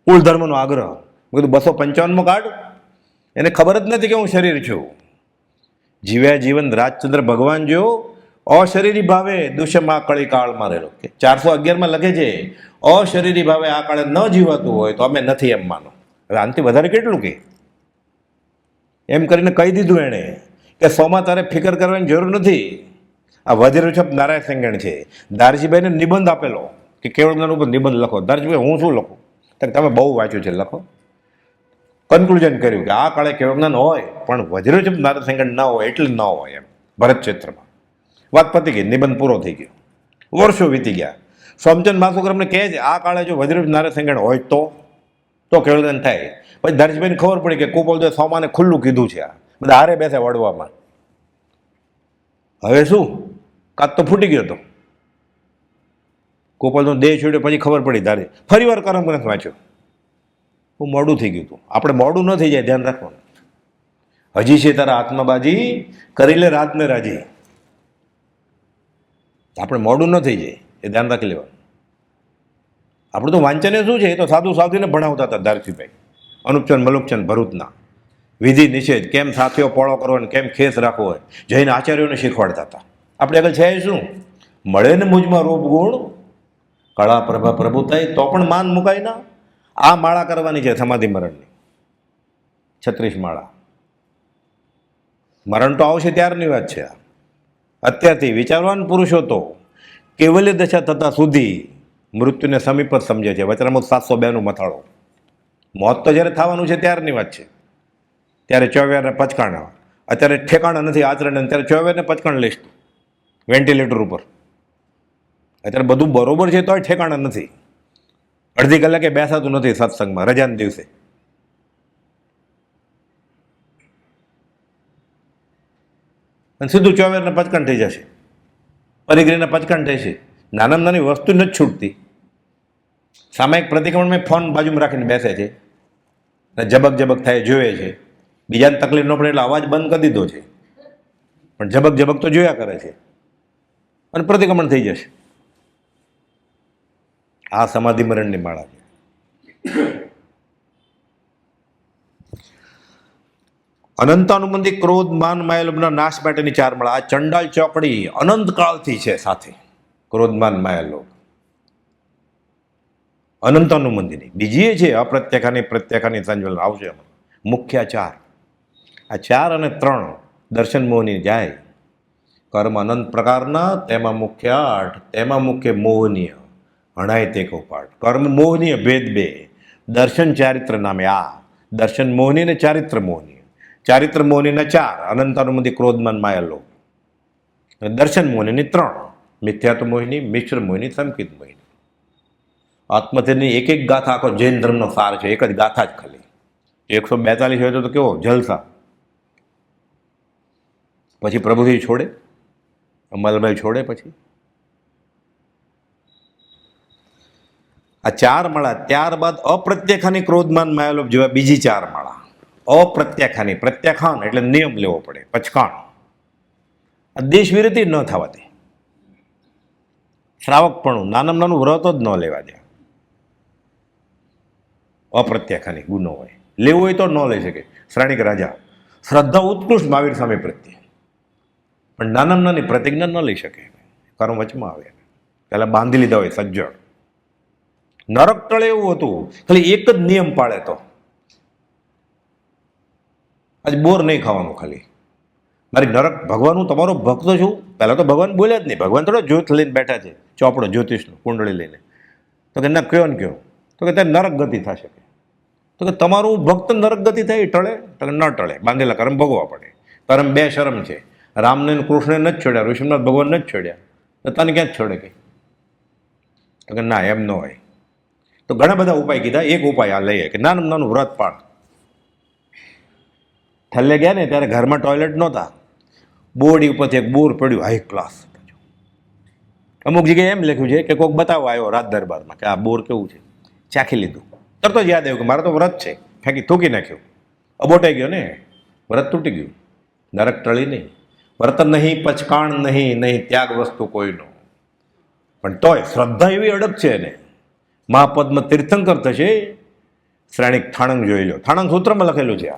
Speaker 1: કુલ ધર્મનો આગ્રહ. મેં કીધું 255માં કાઢ. એને ખબર જ નથી કે હું શરીર છું. જીવ્યા જીવન રાજચંદ્ર ભગવાન જો અશરીરી ભાવે દુષ્યમાં કળી કાળમાં રહેલો. 411માં લખે છે અશરીરી ભાવે આ કાળે ન જીવાતું હોય તો અમે નથી એમ માનો. હવે આનાથી વધારે કેટલું કે એમ કરીને કહી દીધું એણે કે સોમાં તારે ફિકર કરવાની જરૂર નથી. આ વજ્રછપ નારાયણ સંગણ છે. દારજીભાઈને નિબંધ આપેલો કે કેવળ જ્ઞાન ઉપર નિબંધ લખો. દારજીભાઈ હું શું લખું? તમે બહુ વાંચ્યું છે, લખો. કન્ક્લુઝન કર્યું કે આ કાળે કેવળ જ્ઞાન હોય પણ વજ્રછપ નારાયણ સંગણ ન હોય એટલે ન હોય એમ ભરત ક્ષેત્રમાં. વાત પતી ગઈ, નિબંધ પૂરો થઈ ગયો, વર્ષો વીતી ગયા. સોમચંદ માસુકરામને કહે છે આ કાળે જો વજ્રછપ નારાયણ સંગણ હોય તો કેવળ જ્ઞાન થાય. પછી દારજીભાઈને ખબર પડી કે કુપોલદેવ સોમાને ખુલ્લું કીધું છે. આ બધા હારે બેસે વડવામાં. હવે શું? કાચ તો ફૂટી ગયો હતો. ગોપાલનો દેહ છોડ્યો પછી ખબર પડી તારે ફરી વાર કરમ ગ્રંથ વાંચ્યો. હું મોડું થઈ ગયું હતું. આપણે મોડું ન થઈ જાય ધ્યાન રાખવાનું. હજી છે તારા આત્માબાજી, કરી લે રાતને રાજી. આપણે મોડું ન થઈ જાય એ ધ્યાન રાખી લેવાનું. આપણું તો વાંચને શું છે? એ તો સાધુ સાધુને ભણાવતા હતા દારજીભાઈ, અનુપચંદ મલુપચંદ ભરૂચના. વિધિ નિષેધ, કેમ સાથીઓ પોળો કરવો ને કેમ ખેસ રાખવો હોય, જૈન આચાર્યોને શીખવાડતા હતા. આપણે આગળ છે શું? મળે ને મુજમાં રૂપ ગુણ, કળા પ્રભા પ્રભુ થાય તો પણ માન મુકાય ના. આ માળા કરવાની છે સમાધિ મરણની, 36 માળા. મરણ તો આવશે ત્યારની વાત છે. અત્યારથી વિચારવાન પુરુષો તો કેવલ્ય દશા થતા સુધી મૃત્યુને સમીપ જ સમજે છે. વચનામૃત 702નું મથાળો. મોત તો જ્યારે થવાનું છે ત્યારની વાત છે. ત્યારે 24 પચકાણા. અત્યારે ઠેકાણા નથી આચરણ, ત્યારે 24 પચકાણ લિસ્ટ વેન્ટિલેટર ઉપર. અત્યારે બધું બરોબર છે તોય ઠેકાણા નથી. અડધી કલાકે બેસાતું નથી સત્સંગમાં રજાના દિવસે. અને સીધું 24 પચકાણ થઈ જશે, પરિગ્રહના પચકાણ થઈ છે. નાનામાં નાની વસ્તુ નથી છૂટતી. સામાયિક પ્રતિક્રમણ ફોન બાજુમાં રાખીને બેસે છે અને જબક થાય જોવે છે. બીજાને તકલીફ ન પડે એટલે અવાજ બંધ કરી દીધો છે, પણ જબક તો જોયા કરે છે અને પ્રતિક્રમણ થઈ જશે. આ સમાધિ મરણની માળા છે. અનંતાનુબંધી ક્રોધ માન માયા લોભના નાશ માટેની 4 માળા. આ ચંડાલ ચોકડી અનંત કાળથી છે સાથે. ક્રોધ માન માયા લોભ અનંતાનુબંધીની. બીજી એ છે અપ્રત્યાખાની પ્રત્યાખાની સંજ્વલન આવશે. મુખ્ય 4. આ 4 અને 3 દર્શન મોહની જાય. કર્મ અનંત પ્રકારના, તેમાં મુખ્ય 8, તેમાં મુખ્ય મોહનીય. હણાય તે કૌપાટ. કર્મ મોહનીય ભેદ 2, દર્શન ચારિત્ર નામે આ. દર્શન મોહની ને ચારિત્ર મોહની. ચારિત્ર મોહનીના 4, અનંતાનુબંધી ક્રોધમાન માયા લોભ. દર્શન મોહનીની 3, મિથ્યાત્વ મોહિની, મિશ્ર મોહિની, સંકિત મોહિની. આત્મહત્યાની એક એક ગાથા આખો જૈન ધર્મનો સાર છે. એક જ ગાથા જ ખાલી 142 હોય તો કેવો જલસા. પછી પ્રભુજી છોડે, અમલભાઈ છોડે. પછી આ 4 માળા. ત્યારબાદ અપ્રત્યાખાની ક્રોધમાન માયાલોભ જેવા બીજી 4 માળા. અપ્રત્યાખાની, પ્રત્યાખાન એટલે નિયમ લેવો પડે, પચકાણ. આ દેશ વિરતિ ન થવા દે. શ્રાવકપણું, નાનામાં નાનું વ્રત જ ન લેવા દે. અપ્રત્યાખાની ગુનો હોય, લેવું હોય તો ન લઈ શકે. શ્રાણિક રાજા શ્રદ્ધા ઉત્કૃષ્ટ મહાવીર સ્વામી પ્રત્યે, પણ નાનામાં નાની પ્રતિજ્ઞા ન લઈ શકે. કર્મ વચમાં આવે, પહેલા બાંધી લીધા હોય સજ્જડ. નરક ટળે એવું હતું, ખાલી એક જ નિયમ પાળે તો આજે બોર નહીં ખાવાનું. ખાલી મારી નરક ભગવાનનું તમારો ભક્ત છું. પહેલાં તો ભગવાન બોલ્યા જ નહીં. ભગવાન થોડો જ્યોત લઈને બેઠા છે, ચોપડો જ્યોતિષનું કુંડળી લઈને. તો કે ના, કયો ને કયો? તો કે ત્યાં નરક ગતિ થશે. તો કે તમારું ભક્ત નરક ગતિ થાય એ ટળે? તો કે ન ટળે, બાંધેલા કર્મ ભોગવવા પડે. કર્મ 2 શરમ છે. રામને કૃષ્ણને નથી છોડ્યા, ઋષિનાથ ભગવાન નથી છોડ્યા, તો તને ક્યાં જ છોડે કે? તો કે ના, એમ ન હોય. તો ઘણા બધા ઉપાય કીધા. એક ઉપાય આ લઈએ કે નાનું નાનું વ્રત પાળ. થલ્લે ગયા ને ત્યારે ઘરમાં ટોયલેટ નહોતા. બોર્ડ ઉપરથી એક બોર પડ્યું હાઈ ક્લાસ. અમુક જગ્યાએ એમ લખ્યું છે કે કોઈક બતાવવા આવ્યો રાત દરબારમાં કે આ બોર કેવું છે. ચાખી લીધું, તરત જ યાદ આવ્યું કે મારે તો વ્રત છે. ફેંકી થૂકી નાખ્યું, અબોટાઈ ગયો ને, વ્રત તૂટી ગયું. નરક ટળી નહીં. વ્રત નહીં, પચકાણ નહીં, નહીં ત્યાગ વસ્તુ કોઈનો. પણ તોય શ્રદ્ધા એવી અડગ છે ને, મહાપદ્મ તીર્થંકર થશે. શ્રેણિક થાણંગ જોઈ લો, થાણંગ સૂત્રમાં લખેલું છે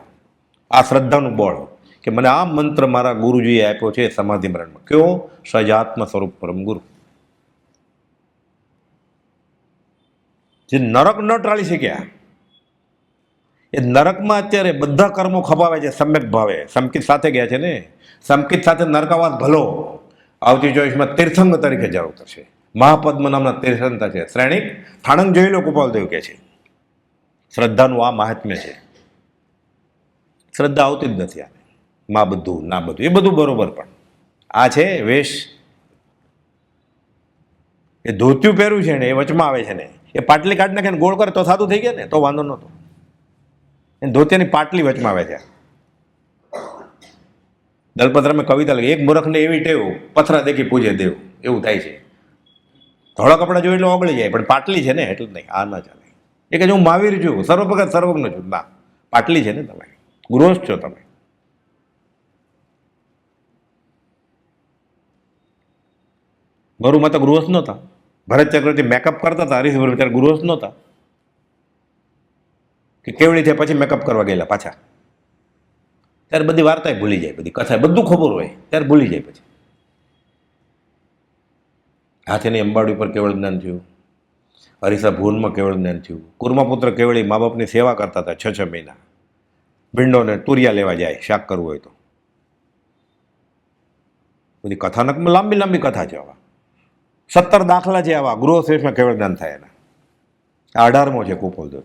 Speaker 1: આ શ્રદ્ધાનું બળ, કે મને આ મંત્ર મારા ગુરુજીએ આપ્યો છે સમાધિ મરણમાં. કયો? સજાત્મ સ્વરૂપ પરમ ગુરુ. જે નરક ન ટાળી શક્યા, એ નરકમાં અત્યારે બધા કર્મો ખપાવે છે સમ્યક ભાવે. સંકિત સાથે ગયા છે ને, સંકિત સાથે નરકાવાસ ભલો. આવતી 24માં તીર્થંગ તરીકે જરૂર થશે. મહાપદ્મ નામના તીર્થંકર છે. શ્રેણિક થાણંગ જોઈ લો, કૃપાલદેવ કહે છે. શ્રદ્ધાનું આ મહાત્મ્ય છે. શ્રદ્ધા આવતી જ નથી આ. માં બધું ના બધું, એ બધું બરોબર, પણ આ છે વેશ. એ ધોતિયું પહેર્યું છે ને, એ વચમાં આવે છે ને, એ પાટલી કાઢી નાખે ને ગોળ કરે તો સાદું થઈ ગયા ને, તો વાંધો નહોતો. એ ધોતિયાની પાટલી વચમાં આવે છે. દલપતરામે કવિતા લખી, એક મૂર્ખને એવી ટેવ, પથરા દેખી પૂજે દેવ. એવું થાય છે. ધોળા કપડાં જોઈ એટલે ઓગળી જાય, પણ પાટલી છે ને એટલે નહીં. આ ના ચાલે. એ કે હું મહાવીર છું, સર્વપ્રકાર સર્વજ્ઞ છું. ના, પાટલી છે ને, તમે ગૃહસ્થ છો. તમે ગરુમાં તો ગૃહસ્થ નહોતા. ભરત ચક્રવર્તી મેકઅપ કરતા હતા હરીશભર, ત્યારે ગૃહસ્થ નહોતા. કે કેવડી થયા પછી મેકઅપ કરવા ગયેલા પાછા, ત્યારે બધી વાર્તા ભૂલી જાય, બધી કથા બધું ખબર હોય ત્યારે ભૂલી જાય. પછી હાથીની અંબાડી પર કેવળ જ્ઞાન થયું, હરીસા ભુવનમાં કેવળ જ્ઞાન થયું, કુર્માપુત્ર કેવળી મા બાપની સેવા કરતા હતા 6 મહિના. ભીંડોને તુરિયા લેવા જાય શાક કરવું હોય તો. બધી કથાનકમાં લાંબી લાંબી કથા છે. આવા 17 દાખલા છે આવા ગૃહ શ્રેષ્ઠમાં કેવળ જ્ઞાન થાય એના. આ 18મો છે કુપોલદેવ.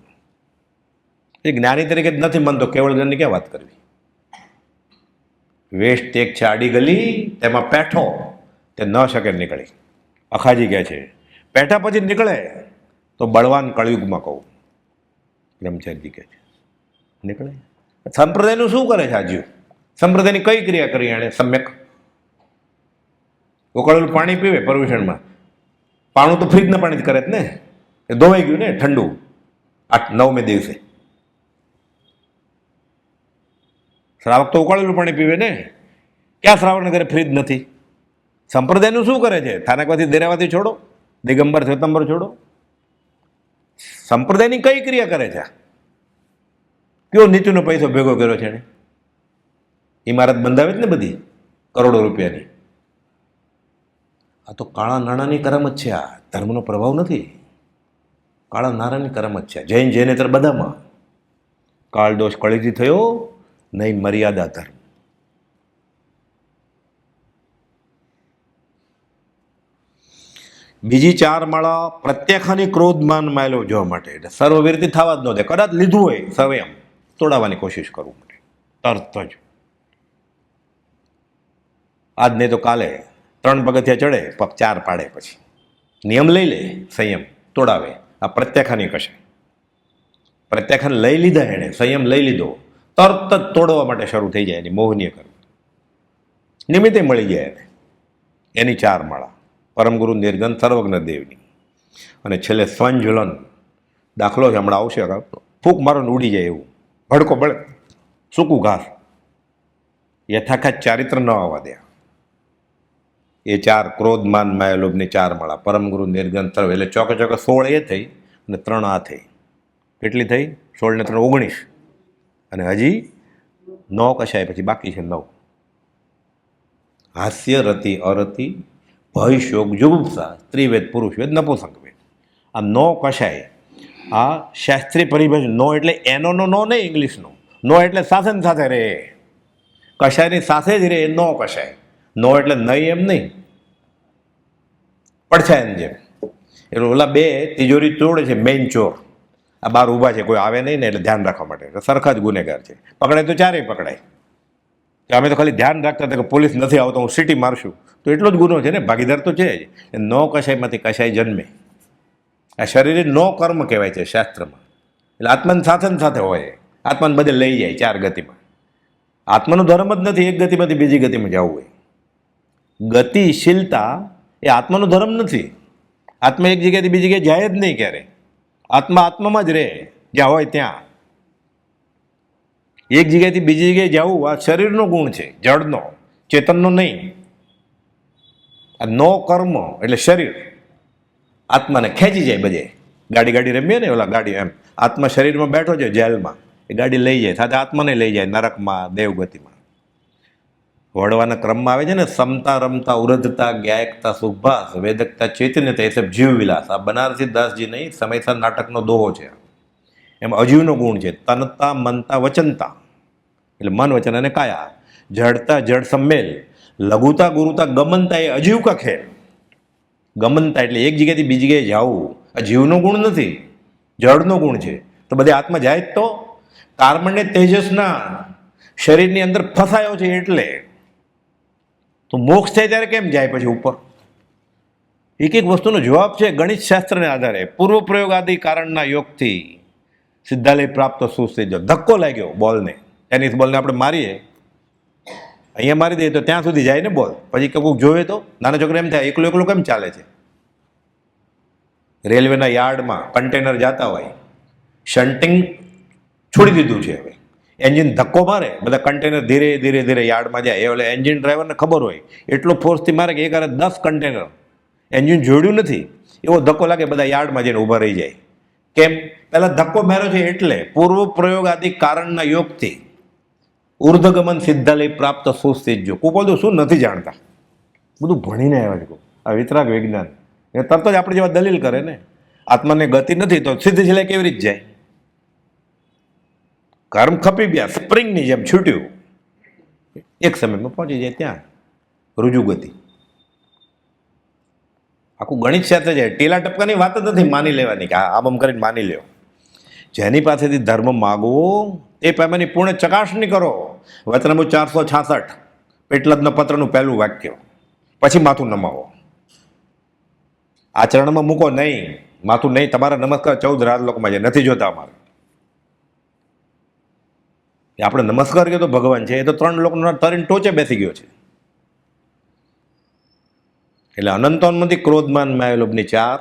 Speaker 1: એ જ્ઞાની તરીકે જ નથી માનતો, કેવળ જ્ઞાનની ક્યાં વાત કરવી. વેશ ટેક છે આડી ગલી, તેમાં પેઠો તે ન શકે નીકળી. અખાજી કહે છે પેઠા પછી નીકળે તો બળવાન કળયુગમાં કહું. બ્રહ્મચારી કહે છે નીકળે. સંપ્રદાયનું શું કરે છે આજુ? સંપ્રદાયની કઈ ક્રિયા કરી એણે? સમ્યક ઉકળેલું પાણી પીવે પર્યુષણમાં, પાણું તો ફ્રીજના પાણી જ કરે જ ને, એ ધોવાઈ ગયું ને ઠંડુ 8-9મે દિવસે. શ્રાવક તો ઉકાળેલું પાણી પીવે ને. ક્યાં શ્રાવકના ઘરે ફ્રીજ નથી? સંપ્રદાયનું શું કરે છે? થાનકવાથી દેરાવાથી છોડો, દિગંબર શ્વેતંબર છોડો. સંપ્રદાયની કઈ ક્રિયા કરે છે? કયો નીચુનો પૈસો ભેગો કર્યો છે એને? ઇમારત બંધાવે જ ને બધી કરોડો રૂપિયાની. આ તો કાળા નાણાંની કરામત છે. આ ધર્મનો પ્રભાવ નથી, કાળા નાણાંની કરામત છે. જૈન જૈનેતર બધામાં કાળ દોષ કળીથી થયો નહીં મર્યાદા ધર્મ. બીજી 4 માળા પ્રત્યાખાની ક્રોધમાન માયલો જોવા માટે, એટલે સર્વવીરથી થવા જ ન દે. કદાચ લીધું હોય સંયમ, તોડાવવાની કોશિશ કરવું પડે તરત જ. આજ નહીં તો કાલે 3 પગથિયા ચડે, પગ 4 પાડે, પછી નિયમ લઈ લે, સંયમ તોડાવે. આ પ્રત્યાખાની કશાય. પ્રત્યાખાન લઈ લીધા, એણે સંયમ લઈ લીધો, તરત જ તોડવા માટે શરૂ થઈ જાય. એની મોહનીય કરવું નિમિત્તે મળી જાય એને. એની 4 માળા પરમગુરુ નિર્ગન સર્વજ્ઞ દેવની. અને છેલ્લે સ્વંજ્વલન દાખલો છે, હમણાં આવશે. ફૂંક મારો ને ઉડી જાય એવું, ભડકો બળે, સૂકું ઘાસ. યથાખાત ચારિત્ર ન આવવા દે. એ 4 ક્રોધ માન માયા લોભની 4 માળા પરમગુરુ નિર્ગન સર્વ, એટલે ચોકે ચોકે 16 એ થઈ અને 3 આ થઈ. કેટલી થઈ? 16 ને 3 19. અને હજી 9 કશાય પછી બાકી છે 9. હાસ્ય, રતિ, અરતિ, ભય, શોક, જુગુપ્સા, ત્રિવેદ, પુરુષ વેદ, નપુંસક વેદ. આ 9 કશાય. આ શાસ્ત્રીય પરિભાષા. નો એટલે એનો નો નહીં, ઇંગ્લિશનો નો એટલે સાથે ને સાથે રહે, કશાયની સાથે જ રહે. 9 કશાય. નો એટલે નહીં એમ નહીં, પડછાય એમ જેમ. એટલે ઓલા 2 તિજોરી તોડે છે, મેઇન ચોર આ બહાર ઊભા છે, કોઈ આવે નહીં ને, એટલે ધ્યાન રાખવા માટે. એટલે સરખા જ ગુનેગાર છે. પકડાય તો 4 પકડાય. અમે તો ખાલી ધ્યાન રાખતા હતા કે પોલીસ નથી આવતો, હું સિટી મારશું, તો એટલો જ ગુનો છે ને. ભાગીદાર તો છે જ. 9 કશાયમાંથી કશાય જન્મે. આ શરીરે 9 કર્મ કહેવાય છે શાસ્ત્રમાં. એટલે આત્માની સાથે ને સાથે હોય, આત્માને બધે લઈ જાય 4 ગતિમાં. આત્માનો ધર્મ જ નથી એક ગતિમાંથી બીજી ગતિમાં જવું હોય. ગતિશીલતા એ આત્માનો ધર્મ નથી. આત્મા એક જગ્યાએથી બીજી જગ્યાએ જાય જ નહીં ક્યારે. આત્મા આત્મામાં જ રહે, જ્યાં હોય ત્યાં. એક જગ્યાએથી બીજી જગ્યાએ જવું આ શરીરનો ગુણ છે, જળનો, ચેતનનો નહીં. આ 9 કર્મ એટલે શરીર આત્માને ખેંચી જાય બધે. ગાડી રમીએ ને, ઓલા ગાડી એમ આત્મા શરીરમાં બેઠો છે જેલમાં, એ ગાડી લઈ જાય, સાથે આત્માને લઈ જાય નરકમાં, દેવગતિમાં. વળવાના ક્રમમાં આવે છે ને, સમતા રમતા ઉરધતા ગાયકતા સુભાષ વેદકતા ચૈતન્યતા, એ સબ જીવ વિલાસ. આ બનારસી દાસજી નહીં, સમયસર નાટકનો દોહો છે. એમાં અજીવનો ગુણ છે. તનતા મનતા વચનતા એટલે મન, વચન અને કાયા. જડતા જડ સંમેલ, લઘુતા ગુરુતા ગમનતા એ અજીવ કા ખેલ. ગમનતા એટલે એક જગ્યાથી બીજી જગ્યાએ જવું. આ જીવનો ગુણ નથી, જળનો ગુણ છે. તો બધે આત્મા જાય જ તો. કાર્બન ને તેજસના શરીરની અંદર ફસાયો છે એટલે તો મોક્ષ થાય ત્યારે કેમ જાય પછી ઉપર? એક એક વસ્તુનો જવાબ છે ગણિત શાસ્ત્રને આધારે. પૂર્વ પ્રયોગ આદિ કારણના યોગથી સિદ્ધાલય પ્રાપ્ત સુસ્થિત. ધક્કો લાગ્યો બોલને, ટેનિસ બોલને આપણે મારીએ, અહીંયા મારી દઈએ તો ત્યાં સુધી જાય ને બોલ. પછી કોઈક જોવે તો નાના છોકરા એમ થાય એકલો એકલો કેમ ચાલે છે? રેલવેના યાર્ડમાં કન્ટેનર જતા હોય, શન્ટિંગ છોડી દીધું છે. હવે એન્જિન ધક્કો મારે, બધા કન્ટેનર ધીરે ધીરે ધીરે યાર્ડમાં જાય. એટલે એન્જિન ડ્રાઈવરને ખબર હોય એટલો ફોર્સથી મારે કે એક 10 કન્ટેનર એન્જિન જોડ્યું નથી, એવો ધક્કો લાગે, બધા યાર્ડમાં જઈને ઊભા રહી જાય. કેમ? પહેલાં ધક્કો માર્યો છે એટલે. પૂર્વ પ્રયોગ આદિ કારણના યોગથી ઉર્ધગમન સિદ્ધાલય પ્રાપ્ત સુસ્થિત. જો કુપોદો શું નથી જાણતા, બધું ભણીને આવ્યા છે. આ વિતરાગ વિજ્ઞાન એ તરત જ આપણે જેવા દલીલ કરે ને, આત્માને ગતિ નથી તો સીધી છેલ્લે કેવી રીતે જાય? કર્મ ખપી ગયા, સ્પ્રિંગની જેમ છૂટ્યું, એક સમયમાં પહોંચી જાય ત્યાં રુજુ ગતિ. આખું ગણિત શાસ્ત્ર છે. ટીલા ટપકાની વાત જ નથી માની લેવાની કે આમ કરીને માની લ્યો. જેની પાસેથી ધર્મ માગવો એ પામેની પૂર્ણ ચકાસણી કરો. વચનામૃત 466 પેટલાદના પત્રનું પહેલું વાક્ય. પછી માથું નમાવો. આચરણમાં મૂકો નહીં, માથું નહીં. તમારા નમસ્કાર 14 રાજલોકમાં છે, નથી જોતા અમારે. આપણે નમસ્કાર કર્યો તો ભગવાન છે, એ તો 3 લોકનો તરીને ટોચે બેસી ગયો છે. એટલે અનંતોન્મથી ક્રોધમાન માયલોભની 4,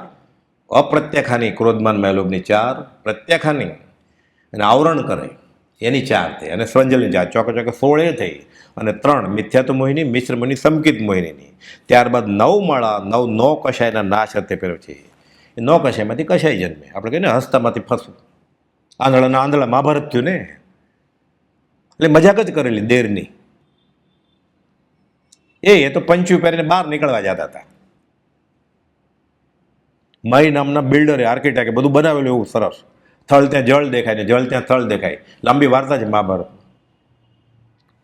Speaker 1: અપ્રત્યાખાની ક્રોધમાન માયલોભની 4, પ્રત્યાખાની અને આવરણ કરે એની 4 થઈ, અને સ્વંજલની 4, ચોકે ચોકે 16 એ થઈ, અને 3 મિથ્યાત્વ મોહિની, મિશ્ર મોહિની, સંકિત મોહિનીની. ત્યારબાદ 9 માળા 9 કશાયના નાશ અર્થે પહેર્યો છે. એ 9 કશાયમાંથી કશાય જન્મે. આપણે કહીએ ને હસ્તમાંથી ફસવું. આંધળાના આંધળા મહાભારત થયું ને, એટલે મજાક જ કરેલી દેરની. એ તો પંચ્યું પહેરીને બહાર નીકળવા જતા હતા. મય નામના બિલ્ડરે, આર્કિટેક્ટે બધું બનાવેલું એવું સરસ. થળ ત્યાં જળ દેખાય ને જળ ત્યાં થળ દેખાય. લાંબી વાર્તા છે મહાભારત.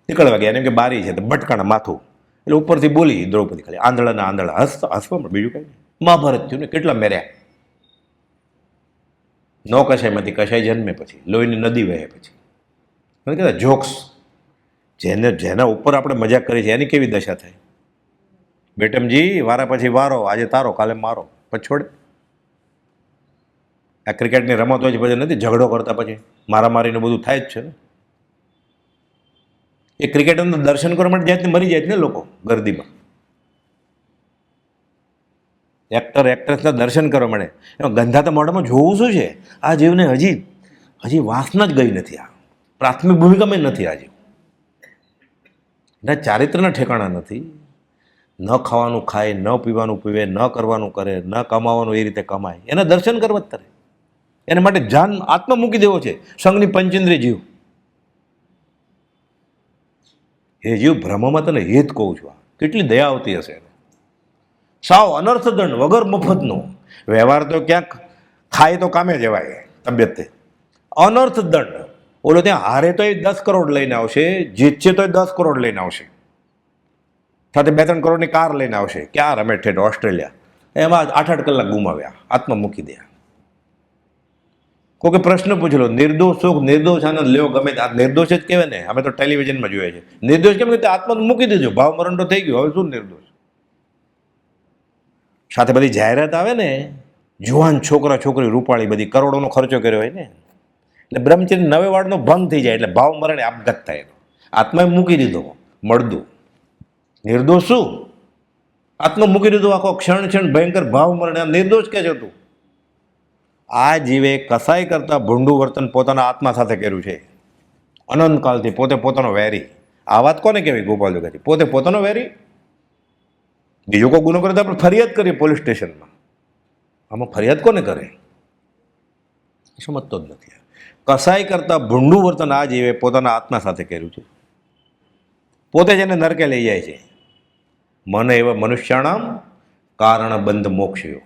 Speaker 1: નીકળવા ગયા એમ કે બારી છે તો ભટકાણા માથું, એટલે ઉપરથી બોલી દ્રૌપદી ખાલી આંધળાના આંધળા, હસવા પણ બીજું કઈ મહાભારત થયું ને કેટલા મેર્યા. ન કશાયમાંથી કશાય જન્મે પછી, લોહીની નદી વહે પછી. કહેતા જોક્સ, જેના ઉપર આપણે મજાક કરી છે એની કેવી દશા થાય. બેટમજી વારા પછી વારો, આજે તારો કાલે મારો, પછી છોડે. આ ક્રિકેટની રમત હોય છે પછી નથી ઝઘડો કરતા પછી મારામારીને બધું થાય જ છે ને. એ ક્રિકેટરના દર્શન કરવા માટે જ્યાંથી મરી જાય છે ને લોકો ગરદીમાં. એક્ટ્રેસના દર્શન કરવા મળે, એમાં ગંધાતા મોઢામાં જોવું શું છે? આ જીવને હજી વાસના જ ગઈ નથી. આ પ્રાથમિક ભૂમિકામાં નથી. આ જીવ એના ચારિત્રના ઠેકાણા નથી. ન ખાવાનું ખાય, ન પીવાનું પીવે, ન કરવાનું કરે, ન કમાવાનું એ રીતે કમાય, એના દર્શન કરવા જ તરે. એના માટે જાન આત્મા મૂકી દેવો છે. સંઘની પંચેન્દ્રિય જીવ, એ જીવ બ્રહ્મમાં તને હિત કહું છું. કેટલી દયા આવતી હશે એને. સાવ અનર્થ દંડ વગર મફતનો વ્યવહાર. તો ક્યાંક ખાય તો કામે જવાય તબિયતે, અનર્થ દંડ. ઓલો ત્યાં હારે તો 10 કરોડ લઈને આવશે, જીતશે તો 10 કરોડ લઈને આવશે, સાથે 2-3 કરોડની કાર લઈને આવશે. ક્યાં રમે ઠેઠ ઓસ્ટ્રેલિયા, એમાં 8-8 કલાક ગુમાવ્યા, આત્મા મૂકી દે. કોઈ પ્રશ્ન પૂછેલો, નિર્દોષ સુખ નિર્દોષ આનંદ લેવો ગમે આ નિર્દોષ જ કહેવાય ને. અમે તો ટેલિવિઝનમાં જોઈએ છે. નિર્દોષ કેમ કે આત્મા મૂકી દીધું, ભાવ મરણ તો થઈ ગયું, હવે શું નિર્દોષ. સાથે બધી જાહેરાત આવે ને, જુવાન છોકરા છોકરી રૂપાળી બધી કરોડોનો ખર્ચો કર્યો હોય ને, એટલે બ્રહ્મચર્ય 9 વાળનો ભંગ થઈ જાય, એટલે ભાવ મરણે આપઘાત થાય. આત્માએ મૂકી દીધો મળદું. નિર્દોષ શું? આત્મા મૂકી દીધો આખો ક્ષણ ભયંકર ભાવ મરણે. નિર્દોષ કે છે તું? આ જીવે કસાઈ કરતા ભૂંડું વર્તન પોતાના આત્મા સાથે કર્યું છે અનંતકાળથી. પોતે પોતાનો વેરી. આ વાત કોને કહેવાય ગોપાલ જોગાજી? પોતે પોતાનો વેરી. બીજો કોઈ ગુનો કરે તો આપણે ફરિયાદ કરીએ પોલીસ સ્ટેશનમાં. આમાં ફરિયાદ કોને કરે? સમજતો જ નથી. કસાઈ કરતા ભૂંડું વર્તન આ જીવે પોતાના આત્મા સાથે કર્યું છે. પોતે જ એને નરકે લઈ જાય છે. મન એવા મનુષ્યાણામ કારણ બંધ મોક્ષયો.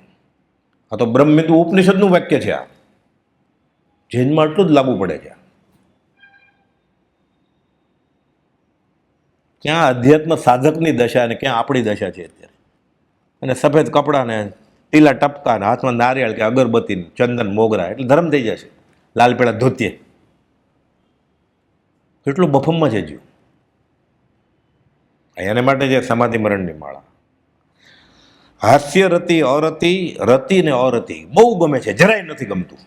Speaker 1: આ તો બ્રહ્મવિદુ ઉપનિષદનું વાક્ય છે. આ જૈનમાં આટલું જ લાગુ પડે છે. ક્યાં અધ્યાત્મ સાધકની દશા અને ક્યાં આપણી દશા છે અત્યારે. અને સફેદ કપડાને ટીલા ટપકા ને હાથમાં નારિયેળ કે અગરબત્તી ચંદન મોગરા એટલે ધર્મ થઈ જશે. લાલ પેલા ધોતીએ એટલું બફમમાં છે જીવ. એને માટે છે સમાધિ મરણની માળા. હાસ્ય રતિ અરતિ, રતિ ને અરતિ બહુ ગમે છે. જરાય નથી ગમતું,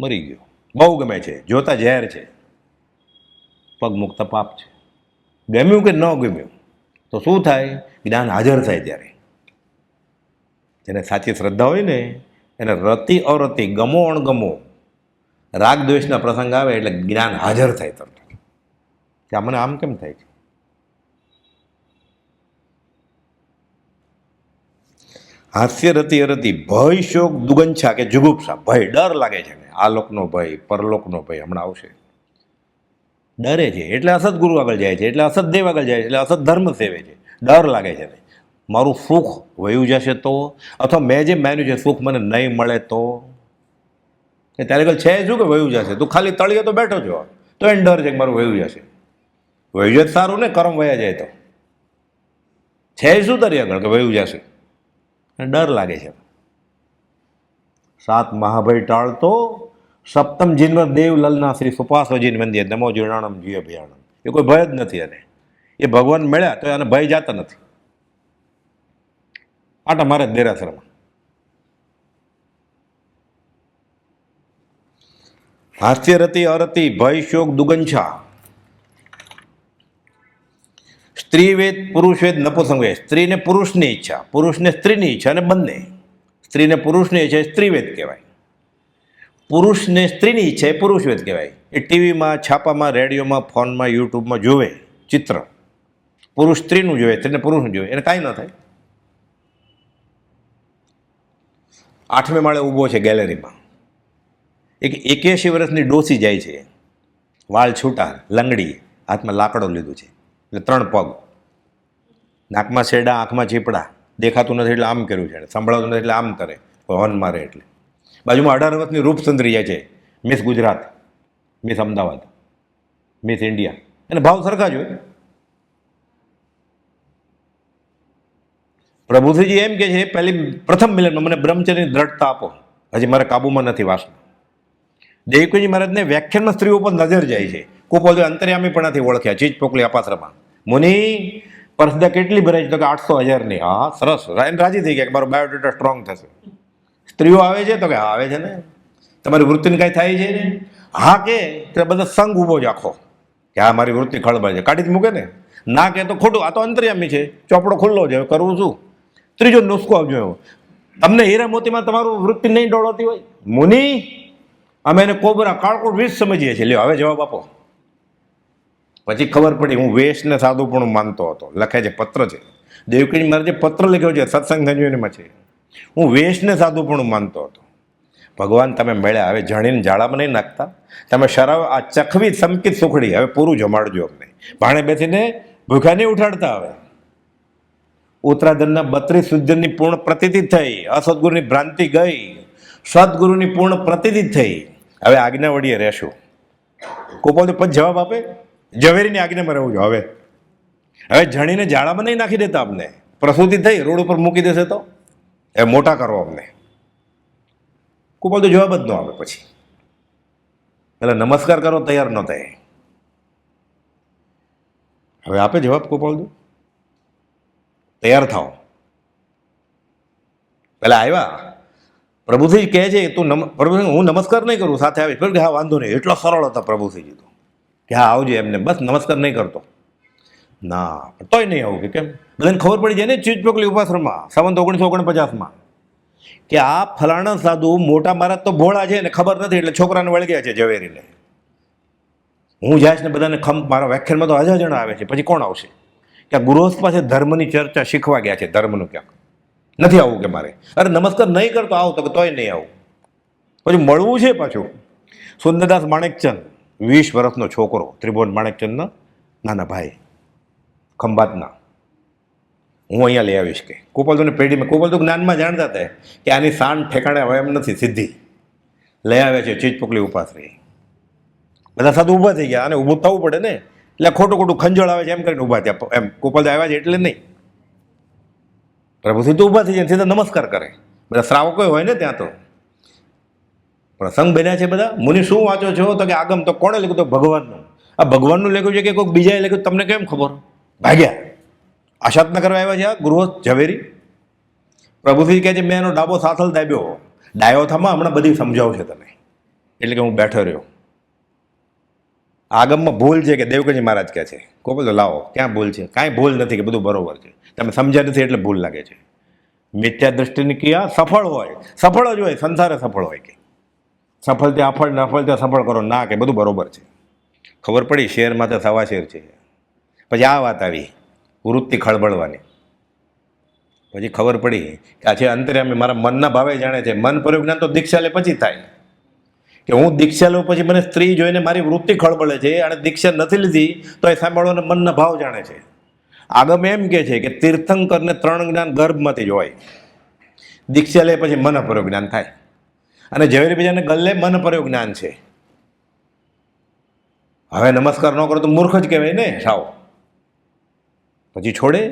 Speaker 1: મરી ગયો. બહુ ગમે છે, જોતા ઝેર છે, પગ મુકતા પાપ છે. ગમ્યું કે ન ગમ્યું તો શું થાય? જ્ઞાન હાજર થાય ત્યારે. જેને સાચી શ્રદ્ધા હોય ને એને રતિ અરતિ, ગમો અણગમો, રાગ દ્વેષના પ્રસંગ આવે એટલે જ્ઞાન હાજર થાય તરત કે મને આમ કેમ થાય છે. હાસ્ય રતિ અરતિ, ભય શોક દુગંછા કે જુગુપ્સા, ભય ડર લાગે છે ને. આ લોકનો ભય, પરલોકનો ભય હમણાં આવશે. ડરે છે એટલે અસત ગુરુ આગળ જાય છે, એટલે અસત દેવ આગળ જાય છે, એટલે અસત ધર્મ સેવે છે. ડર લાગે છે ને મારું સુખ વયું જશે તો, અથવા મેં જે માન્યું છે સુખ મને નહીં મળે તો. એ ત્યારે આગળ છે શું કે વયું જશે? તું ખાલી તળિયે તો બેઠો છો તો એને ડર છે કે મારું વયું જશે. વયું જ સારું ને, કરમ વયા જાય તો. છે શું તારી આગળ કે વયું જશે? ડર લાગે છે. 7 મહાભય ટાળતો સપ્તમ જીન્મ દેવ લલના શ્રી સુપાસોજીન વંદ્ય નમો જીર્ણાણમ જીવ અભિયાણમ. એ કોઈ ભય જ નથી એને. એ ભગવાન મળ્યા તો એને ભય જાતા નથી. આટા મારે દેરાસરમાં. હાસ્ય રતિ અરતિ, ભય શોક દુગંછા. સ્ત્રી વેદ પુરુષ વેદ નપુંસક વેદ. સ્ત્રીને પુરુષની ઈચ્છા, પુરુષને સ્ત્રીની ઈચ્છા, અને બંને. સ્ત્રીને પુરુષની ઈચ્છા એ સ્ત્રી વેદ કહેવાય. પુરુષને સ્ત્રીની ઈચ્છા એ પુરુષ વેદ કહેવાય. એ ટીવીમાં, છાપામાં, રેડિયોમાં, ફોનમાં, યુટ્યુબમાં જોવે ચિત્ર. પુરુષ સ્ત્રીનું જોવે, સ્ત્રીને પુરુષનું જોવે, એને કાંઈ ન થાય. 8મે માળે ઊભો છે ગેલેરીમાં. એક 81 વર્ષની ડોસી જાય છે, વાળ છૂટા, લંગડી, હાથમાં લાકડો લીધું છે, એટલે 3 પગ. નાકમાં શેરડા, આંખમાં ચીપડા, દેખાતું નથી એટલે આમ કર્યું છે, સંભળાતું નથી એટલે આમ કરે, હોર્ન મારે એટલે. બાજુમાં 18 વર્ષની રૂપસુંદરી જાય છે, miss Gujarat, miss Ahmedabad, miss India, એને ભાવ સરખા જ હોય. પ્રભુજીજી એમ કે છે પ્રથમ મિલનમાં મને બ્રહ્મચર્યની દ્રઢતા આપો, હજી મારે કાબુમાં નથી વાસના. દેવકીજી મહારાજને વ્યાખ્યાનમાં સ્ત્રીઓ પર નજર જાય છે. કુપોલ અંતર્યામી પણ નથી ઓળખ્યા, ચીજ પોકલી અપાત્રમાં. મુનિ પરસદા કેટલી ભરાય છે? તો કે 800,000ની. હા સરસ, રાજી થઈ ગયા કે મારો બાયોડેટા સ્ટ્રોંગ થશે. સ્ત્રીઓ આવે છે? તો કે હા આવે છે ને. તમારી વૃત્તિને કાંઈ થાય છે ને? હા કે બધા સંઘ ઊભો જ આખો કે હા મારી વૃત્તિ ખળબળ છે, કાઢી જ મૂકે ને. ના કે તો ખોટું, આ તો અંતર્યામી છે, ચોપડો ખુલ્લો છે, કરવું શું? ત્રીજો નુસ્ખો આવજો એવો. તમને હીરા મોતીમાં તમારું વૃત્તિ નહીં ડોળતી હોય? મુનિ અમે એને કોબરા કાળકોટ વીસ સમજીએ છીએ. લ્યો હવે જવાબ આપો. પછી ખબર પડી હું વેશને સાધુપણું માનતો હતો. લખે છે, પત્ર છે, દેવકીજી મહારાજે પત્ર લખ્યો છે, સત્સંગ સંજીવનીમાં છે. હું વેશને સાધુપણું માનતો હતો. ભગવાન તમે મળ્યા, હવે જણીને જાળામાં નહીં નાખતા. તમે શરાવ આ ચખવી સમકિત સુખડી, હવે પૂરું જમાડજો અમને. ભાણે બેસીને ભૂખા નહીં ઉઠાડતા. હવે ઉત્તરાધનના 32 સુજનની પૂર્ણ પ્રતિતિ થઈ, અસદગુરુની ભ્રાંતિ ગઈ, સદગુરુની પૂર્ણ પ્રતિતિ થઈ. હવે આજ્ઞા વડીએ રહેશું. કોપો તો પછી જવાબ આપે, ઝવેરીની આજ્ઞામાં રહેવું છું. હવે જણીને જાળામાં નહીં નાખી દેતા અમને. પ્રસૂતિ થઈ રોડ ઉપર મૂકી દેશે તો એ મોટા કરો અમને. કુપાલ તો જવાબ જ ન આવે. પછી એટલે નમસ્કાર કરો તૈયાર ન થાય. હવે આપે જવાબ કુપાલ તો તૈયાર થાવ. પેલા આવ્યા પ્રભુજી કહે છે તું પ્રભુ હું નમસ્કાર નહીં કરું, સાથે આવીશ. કે હા વાંધો નહીં. એટલો સરળ હતા પ્રભુજીજી તો કે હા આવજે એમને, બસ નમસ્કાર નહીં કરતો. ના તોય નહીં આવું. કે કેમ? બધાને ખબર પડી જાય ને ચીજ પોકલી ઉપાશ્રમમાં 1949 કે આ ફલાણા સાધુ મોટા મહારાજ તો ભોળા છે ને ખબર નથી, એટલે છોકરાને વળગ્યા છે ઝવેરીને. હું જઈશ ને બધાને મારા વ્યાખ્યાનમાં તો 1000 જણા આવે છે. પછી કોણ આવશે? કે ગૃહસ્થ પાસે ધર્મની ચર્ચા શીખવા ગયા છે, ધર્મનું ક્યાંક. નથી આવવું કે મારે? અરે નમસ્કાર નહીં કરતો આવું. તો કે તોય નહીં આવું. પછી મળવું છે પાછું. સુંદરદાસ માણેકચંદ 20 વર્ષનો છોકરો, ત્રિભુવન માણેકચંદના નાના ભાઈ, ખંભાતના. હું અહીંયા લઈ આવીશ કે કોપલ તો પેઢીમાં. કોપલ તો જ્ઞાનમાં જાણતા હતા કે આની શાન ઠેકાણે હવે એમ નથી, સીધી લઈ આવે છે ચીજ પોકલી ઉપાશ્રી. બધા સાધુ ઊભા થઈ ગયા, અને ઊભું થવું પડે ને, એટલે ખોટું ખોટું ખંજોળ આવે છે એમ કરીને ઊભા થયા. એમ કોપલ આવ્યા છે એટલે નહીં. પ્રભુથી તો ઊભા થઈ જાય, સીધા નમસ્કાર કરે. બધા શ્રાવકો હોય ને ત્યાં તો પ્રસંગ બન્યા છે બધા. મુનિ શું વાંચો છો? તો કે આગમ. તો કોણે લખ્યું? તો ભગવાનનું. આ ભગવાનનું લખ્યું છે કે કોઈક બીજાએ લખ્યું? તમને કેમ ખબર? ભાગ્યા આશાત ન કરવા આવ્યા છે આ ગૃહસ્થ ઝવેરી. પ્રભુજી કહે છે મેં એનો ડાબો સાથલ દાબ્યો. ડાયો થામાં હમણાં બધી સમજાવું છે તને. એટલે કે હું બેઠો રહ્યો. આગમમાં ભૂલ છે કે દેવકીજી મહારાજ કહે છે કોપલ તો લાવો, ક્યાં ભૂલ છે? કાંઈ ભૂલ નથી, કે બધું બરોબર છે. તમે સમજ્યા નથી એટલે ભૂલ લાગે છે. મિથ્યા દ્રષ્ટિની ક્રિયા સફળ હોય, સફળ જ હોય, સંસારે સફળ હોય. કે સફળ ત્યાં અફળ, ન અફળ ત્યાં સફળ કરો. ના કે બધું બરોબર છે. ખબર પડી શેરમાં તો સવા શેર છે. પછી આ વાત આવી વૃત્તિ ખળબળવાની. પછી ખબર પડી કે આ છે અંતર્યામી, મારા મનના ભાવે જાણે છે. મન પરોજ્ઞાન તો દીક્ષા લે પછી થાય. કે હું દીક્ષા લઉં પછી મને સ્ત્રી જોઈને મારી વૃત્તિ ખળબળે છે, અને દીક્ષા નથી લીધી તો એ સાંભળવાને મનના ભાવ જાણે છે. આગમ એમ કે છે કે તીર્થંકરને 3 જ્ઞાન ગર્ભમાંથી જ હોય. દીક્ષા લે પછી મન પરોજ્ઞાન થાય. અને ઝવેરી બીજાને ગલ્લે મન પરોજ્ઞાન છે. હવે નમસ્કાર ન કરો તો મૂર્ખ જ કહેવાય ને સાવ. પછી છોડે.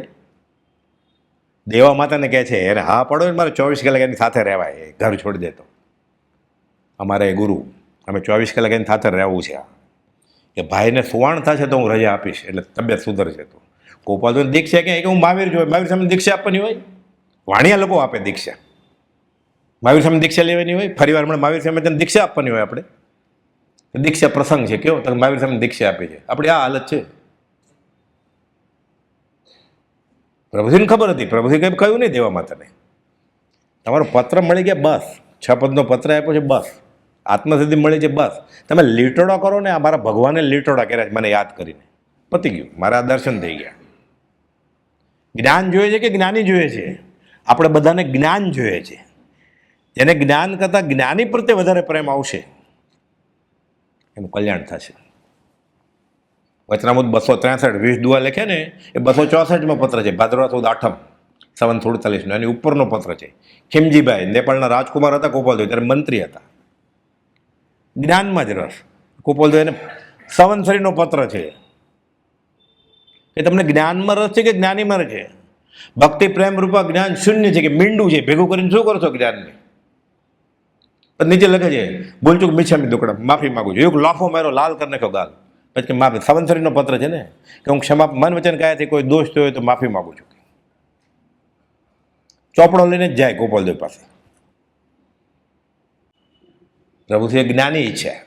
Speaker 1: દેવા માતાને કહે છે એને હા પડો ને મારે 24 કલાક એની સાથે રહેવાય, ઘર છોડી દેતો. અમારે ગુરુ અમે 24 કલાક એની સાથે રહેવું છે. કે ભાઈને સુવાણ થશે તો હું રજા આપીશ, એટલે તબિયત સુધરશે. તો કોપાલ દીક્ષા કે હું મહાવીર જોઈ, મહાવીર સામે દીક્ષા આપવાની હોય. વાણિયા લોકો આપે દીક્ષા, મહાવીર સામે દીક્ષા લેવાની હોય. ફરીવાર હમણાં મહાવીર સામે તેને દીક્ષા આપવાની હોય. આપણે દીક્ષા પ્રસંગ છે કેવો, તમે મહાવીર સામે દીક્ષા આપી છે. આપણી આ હાલત છે. પ્રભુજીને ખબર હતી. પ્રભુજી કંઈ કહ્યું નહીં દેવા માતાને. તમારો પત્ર મળી ગયા બસ, 6 પદનો પત્ર આપ્યો છે બસ, આત્મસિદ્ધિ મળી છે બસ. તમે લીટોડા કરો ને, આ મારા ભગવાને લીટોડા કર્યા છે મને યાદ કરીને. પતી ગયું, મારા દર્શન થઈ ગયા. જ્ઞાન જોઈએ છે કે જ્ઞાની જોઈએ છે? આપણે બધાને જ્ઞાન જોઈએ છે. જેને જ્ઞાન કરતાં જ્ઞાની પ્રત્યે વધારે પ્રેમ આવશે એનું કલ્યાણ થશે. વચનામૃત 263 20 દુઆ લખે ને એ 264માં પત્ર છે, ભાદરવા સુદ 8 747 એની ઉપરનો પત્ર છે. ખીમજીભાઈ નેપાળના રાજકુમાર હતા ગોપાલદેવ, ત્યારે મંત્રી હતા, જ્ઞાનમાં જ રસ. ગોપાલદેવ સંવત્સરીનો પત્ર છે કે તમને જ્ઞાનમાં રસ છે કે જ્ઞાનીમાં રસ છે? ભક્તિ પ્રેમ રૂપા જ્ઞાન શૂન્ય છે કે મીંડું છે, ભેગું કરીને શું કરો છો જ્ઞાનને? નીચે લખે છે બોલચુક મિચ્છામી દુક્કડમ, માફી માગું છું. એક લાફો મારો લાલ કરી નાખ્યો ગાલ, પછી કે માફી. સંવત્સરીનો પત્ર છે ને કે હું ક્ષમા મન વચન કયાથી કોઈ દોષ થયો હોય તો માફી માગું છું. ચોપડો લઈને જ જાય ગોપાલદેવ પાસે. પ્રભુથી જ્ઞાની ઈચ્છા,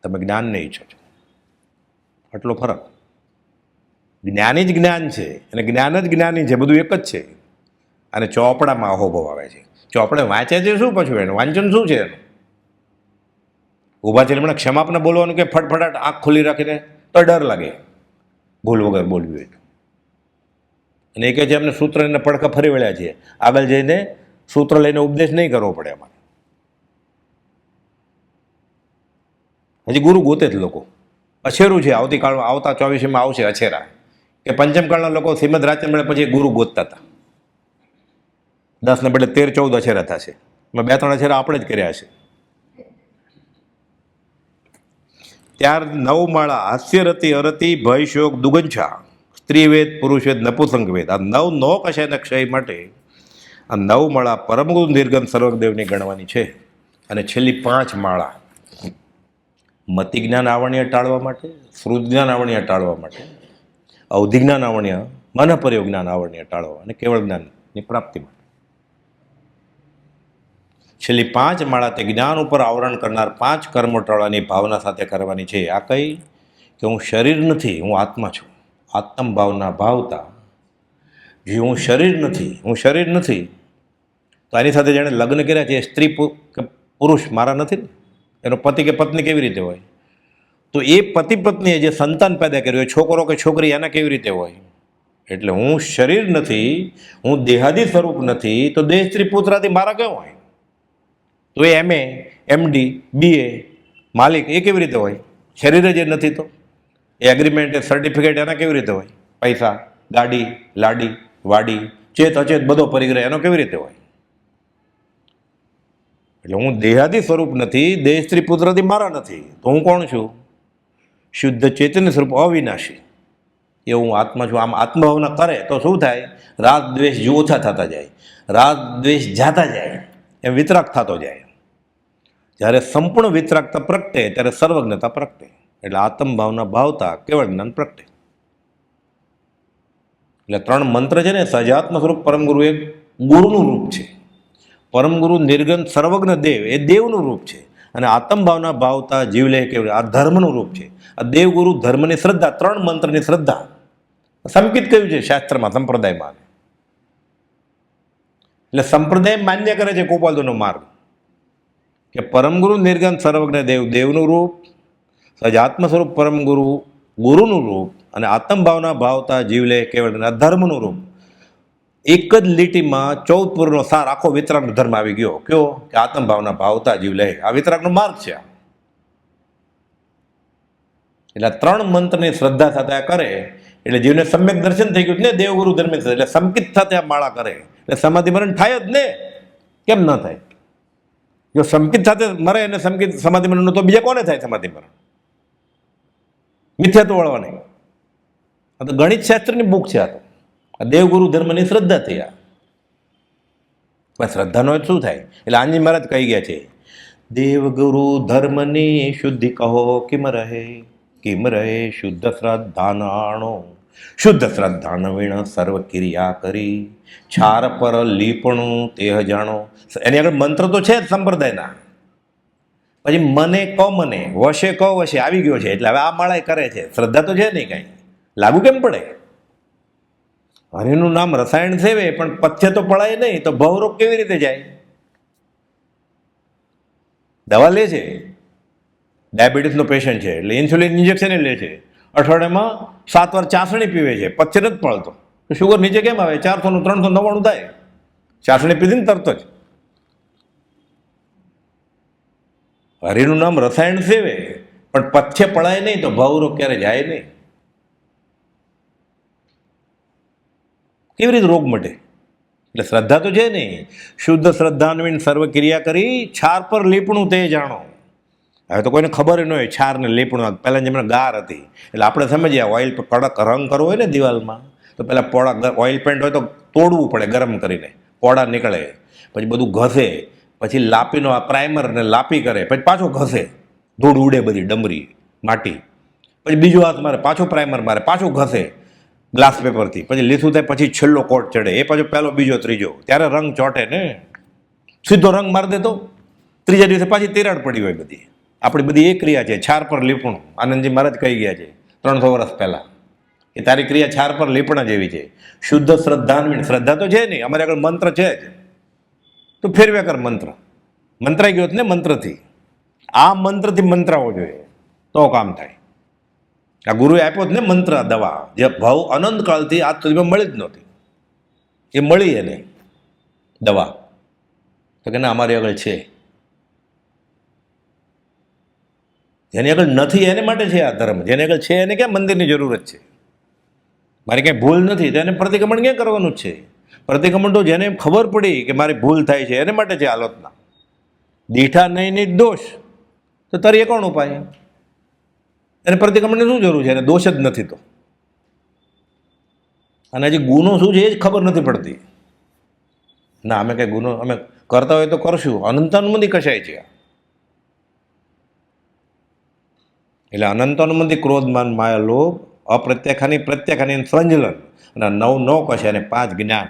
Speaker 1: તમે જ્ઞાનને ઈચ્છો છો, આટલો ફરક. જ્ઞાની જ જ્ઞાન છે અને જ્ઞાન જ જ્ઞાની છે, બધું એક જ છે. અને ચોપડામાં અહોભાવ આવે છે. ચોપડે વાંચે છે શું? પછી એનું વાંચન શું છે? એનું ઊભા છે મને ક્ષમાપને બોલવાનું કે ફટફટાટ આંખ ખુલ્લી રાખીને તો ડર લાગે ભૂલ વગર બોલવી હોય. અને એ કહે છે અમને સૂત્ર એને પડખા ફરી વળ્યા છીએ, આગળ જઈને સૂત્ર લઈને ઉપદેશ નહીં કરવો પડે અમારે. હજી ગુરુ ગોતે જ લોકો. અછેરું છે, આવતીકાળમાં આવતા 24માં આવશે અછેરા, કે પંચમકાળના લોકો શ્રીમદ રાજચંદ્ર મળે પછી ગુરુ ગોતતા હતા. 10 ને બદલે 13 14 અછેરા થશે. એમાં 2-3 અછેરા આપણે જ કર્યા છે. ત્યાર 9 માળા હાસ્યરતિ અરતિ ભય શોક દુગંછા સ્ત્રીવેદ પુરુષવેદ નપુસંગવેદ, આ 9 નો કશાયના ક્ષય માટે આ 9 માળા પરમગુરુ નિર્ગમ સર્વદેવની ગણવાની છે. અને છેલ્લી 5 માળા મતિ જ્ઞાન આવરણ્ય ટાળવા માટે, શ્રુત જ્ઞાન આવરણ્ય ટાળવા માટે, અવધિ જ્ઞાન આવરણ્ય, મનપર્યો જ્ઞાન આવરણ્ય ટાળવા અને કેવળ જ્ઞાનની પ્રાપ્તિ માટે. છેલ્લી 5 માળા તે જ્ઞાન ઉપર આવરણ કરનાર 5 કર્મો ટાળવાની ભાવના સાથે કરવાની છે. આ કઈ? કે હું શરીર નથી, હું આત્મા છું. આત્મ ભાવના ભાવતા જે હું શરીર નથી, હું શરીર નથી, તો આની સાથે જેણે લગ્ન કર્યા છે સ્ત્રી કે પુરુષ મારા નથી ને, એનો પતિ કે પત્ની કેવી રીતે હોય? તો એ પતિ પત્નીએ જે સંતાન પેદા કર્યું હોય, છોકરો કે છોકરી, એના કેવી રીતે હોય? એટલે હું શરીર નથી, હું દેહાદી સ્વરૂપ નથી, તો દેહ સ્ત્રી પુત્રાથી મારા કેમ હોય? તો એ MA MD BA માલિક એ કેવી રીતે હોય? શરીર જ નથી. તો એ એગ્રીમેન્ટ એ સર્ટિફિકેટ એના કેવી રીતે હોય? પૈસા, ગાડી, લાડી, વાડી, ચેત અચેત બધો પરિગ્રહ એનો કેવી રીતે હોય? એટલે હું દેહાદી સ્વરૂપ નથી, દેહ સ્ત્રી પુત્રથી મારા નથી, તો હું કોણ છું? શુદ્ધ ચેતન સ્વરૂપ અવિનાશી એ હું આત્મા છું. આમ આત્મભાવના કરે તો શું થાય? રાગ દ્વેષ જો ઓછા થતા જાય, રાગ દ્વેષ જાતા જાય, એમ વિતરાગ થતો જાય. જ્યારે સંપૂર્ણ વિતરાગતા પ્રગટે ત્યારે સર્વજ્ઞતા પ્રગટે. એટલે આત્મભાવના ભાવતા કેવળ જ્ઞાન પ્રગટે. એટલે 3 મંત્ર છે ને, સહજાત્મ સ્વરૂપ પરમગુરુ એ ગુરુનું રૂપ છે, પરમગુરુ નિર્ગન સર્વજ્ઞ દેવ એ દેવનું રૂપ છે, અને આત્મભાવના ભાવતા જીવલે કેવળ આ ધર્મનું રૂપ છે. આ દેવગુરુ ધર્મની શ્રદ્ધા, 3 મંત્રની શ્રદ્ધા સંકિત કહ્યું છે શાસ્ત્રમાં, સંપ્રદાયમાં. એટલે સંપ્રદાય માન્ય કરે છે ગોપાલદેવનો માર્ગ કે પરમગુરુ નિર્ગન સર્વજ્ઞ દેવ દેવનું રૂપ, સહજાત્મ સ્વરૂપ પરમગુરુ ગુરુનું રૂપ, અને આત્મભાવના ભાવતા જીવલે કેવળ ધર્મનું રૂપ. એક જ લીટીમાં 14 પૂર્વનો સાર આખો વિતરાગનો ધર્મ આવી ગયો. કયો? કે આત્મભાવના ભાવતા જીવલે. આ વિતરાગનો માર્ગ છે. એટલે 3 મંત્રની શ્રદ્ધા સાથે આ કરે એટલે જીવને સમ્યક દર્શન થઈ ગયું ને દેવગુરુ ધર્મ. એટલે સંકિત સાથે આ માળા કરે એટલે સમાધિ મરણ થાય જ ને. કેમ ન થાય? જો સંકિત સાથે મરે અને સંકિત સમાધિ મરણ, તો બીજા કોને થાય સમાધિ મરણ? મિથ્યા તો વળવા નહીં. આ તો ગણિત શાસ્ત્રની બુક છે. આ તો આ દેવગુરુ ધર્મની શ્રદ્ધા થઈ. આ શ્રદ્ધાનો શું થાય? એટલે આંજી મહારાજ કહી ગયા છે, દેવગુરુ ધર્મની શુદ્ધિ કહો કિમ રહે, કિમ રહે શુદ્ધ શ્રદ્ધાનાણો, શુદ્ધ શ્રદ્ધાન વીણ સર્વ ક્રિયા કરી, છાર પર લીપણું તેહ જાણો. એની આગળ મંત્ર તો છે જ સંપ્રદાયના. પછી મને કહો મને, વશે કહો વશે આવી ગયો છે. એટલે હવે આ માળા કરે છે, શ્રદ્ધા તો છે નહીં, કાંઈ લાગુ કેમ પડે? હરિનું નામ રસાયણ સેવે પણ પથ્ય તો પડાય નહીં, તો ભવરોગ કેવી રીતે જાય? દવા લે છે, ડાયાબિટીસનો પેશન્ટ છે એટલે ઇન્સ્યુલિન ઇન્જેક્શન લે છે, અઠવાડિયામાં 7 વાર ચાસણી પીવે છે, પથ્ય નથી પડતો. તો શુગર નીચે કેમ આવે? 400 નું 399 થાય. ચાસણી પીધી ને તરત જ. હરિનું નામ રસાયણ સેવે પણ પથ્ય પડાય નહીં તો ભવરો ક્યારે જાય નહીં. કેવી રીતે રોગ મટે? એટલે શ્રદ્ધા તો છે નહીં. શુદ્ધ શ્રદ્ધાન્વિન સર્વ ક્રિયા કરી છાર પર લીપણું તે જાણો. હવે તો કોઈને ખબર ન હોય છાર ને લીપણું. પહેલાં જેમને ગાર હતી એટલે આપણે સમજ્યા ઓઇલ કડક રંગ કરવો હોય ને દિવાલમાં તો પહેલાં પોળા ઓઇલ પેન્ટ હોય તો તોડવું પડે ગરમ કરીને, પોળા નીકળે, પછી બધું ઘસે, પછી લાપીનો આ પ્રાઇમરને લાપી કરે, પછી પાછો ઘસે, ધૂળ ઉડે બધી ડમરી માટી, પછી બીજો હાથ મારે, પાછો પ્રાઇમર મારે, પાછો ઘસે ગ્લાસ પેપરથી, પછી લીસું થાય, પછી છેલ્લો કોટ ચડે, એ પાછો પહેલો બીજો ત્રીજો, ત્યારે રંગ ચોંટે ને. સીધો રંગ મારી દે તો ત્રીજા દિવસે પાછી તિરાડ પડી હોય બધી. આપણી બધી એ ક્રિયા છે છાર પર લીપણું. આનંદજી મહારાજ કહી ગયા છે 300 વર્ષ પહેલાં કે તારી ક્રિયા છાર પર લીપણા જેવી છે. શુદ્ધ શ્રદ્ધાન્વિન, શ્રદ્ધા તો છે નહીં, અમારે આગળ મંત્ર છે જ, તો ફેરવ્યા કર મંત્ર. મંત્રાઈ ગયો ને મંત્રથી. આ મંત્રથી મંત્રાવો જોઈએ તો કામ થાય. આ ગુરુએ આપ્યો જ ને મંત્ર, દવા, જે ભાવ અનંત કાળથી આજ સુધીમાં મળી જ નહોતી, એ મળી એને દવા. તો કે ના અમારી આગળ છે. જેની આગળ નથી એને માટે છે આ ધર્મ. જેની આગળ છે એને ક્યાં મંદિરની જરૂરત છે? મારી ક્યાંય ભૂલ નથી તો એને પ્રતિક્રમણ ક્યાં કરવાનું જ છે? પ્રતિક્રમણ તો જેને ખબર પડી કે મારી ભૂલ થાય છે એને માટે છે આલોચના. દીઠા નહીં ની દોષ તો તારી કોણ ઉપાય? એને પ્રતિક્રમણની શું જરૂર છે? એને દોષ જ નથી તો. અને હજી ગુનો શું છે એ જ ખબર નથી પડતી. ના અમે કંઈ ગુનો અમે કરતા હોય તો કરશું, અનંતાનુમંદી કશાય છે. એટલે અનંતાનુમંદી ક્રોધમાન માયા લોભ અપ્રત્યાખાની પ્રત્યાખાની સંજલન અને 9 નો કશે અને 5 જ્ઞાન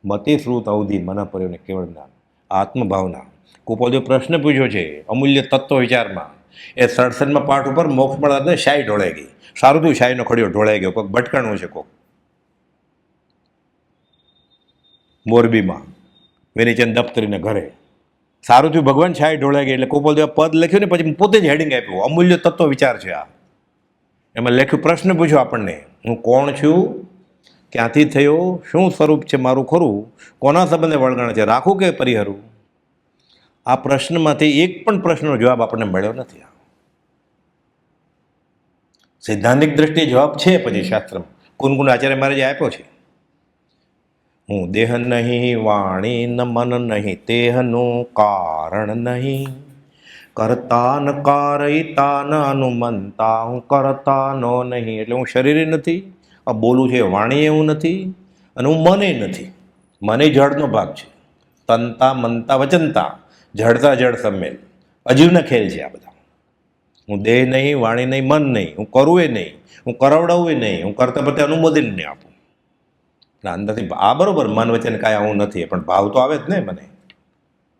Speaker 1: મતિ શ્રુત અવધિ મન પર્યોને કેવળ જ્ઞાન આત્મભાવના. કુપોલદેવ પ્રશ્ન પૂછ્યો છે અમૂલ્ય તત્વ વિચારમાં. એ 67માં પાઠ ઉપર મોક્ષ મળતા શાહી ઢોળાઈ ગઈ. સારું થયું શાહીનો ખડિયો ઢોળાઈ ગયો, કોઈક ભટકાણું છે કોઈક મોરબીમાં વિનિચંદ દફતરીને ઘરે. સારું થયું ભગવાન શાહી ઢોળાઈ ગઈ. એટલે કુપોલદેવ પદ લખ્યું ને પછી પોતે જ હેડિંગ આપ્યું અમૂલ્ય તત્વ વિચાર છે આ. એમાં લખ્યું, પ્રશ્ન પૂછ્યો આપણને, હું કોણ છું, ક્યાંથી થયો, શું સ્વરૂપ છે મારું ખરું, કોના સંબંધે વળગાણ છે, રાખું કે પરિહરું? આ પ્રશ્નમાંથી એક પણ પ્રશ્નનો જવાબ આપણને મળ્યો નથી. સૈદ્ધાંતિક દ્રષ્ટિએ જવાબ છે પછી શાસ્ત્રમાં કુનકુન આચાર્ય મહારાજે આપ્યો છે. હું દેહ નહીં, વાણી ન મન નહીં, તેહનું કારણ નહીં, કરતા ન કારયતા ન અનુમંતા, હું કરતા નો નહીં. એટલે હું શરીરે નથી, આ બોલું છે વાણીએ હું નથી, અને હું મને નથી. મને જળનો ભાગ છે. તનતા મનતા વચનતા, જડતા જડ સમેલ, અજીવના ખેલ છે આ બધા. હું દેહ નહીં, વાણી નહીં, મન નહીં, હું કરું એ નહીં, હું કરાવડાવું એ નહીં, હું કરતા પ્રત્યે અનુમોદન નહીં આપું. અંદરથી આ બરોબર મન વચન કાંઈ હું નથી, પણ ભાવ તો આવે જ ને મને.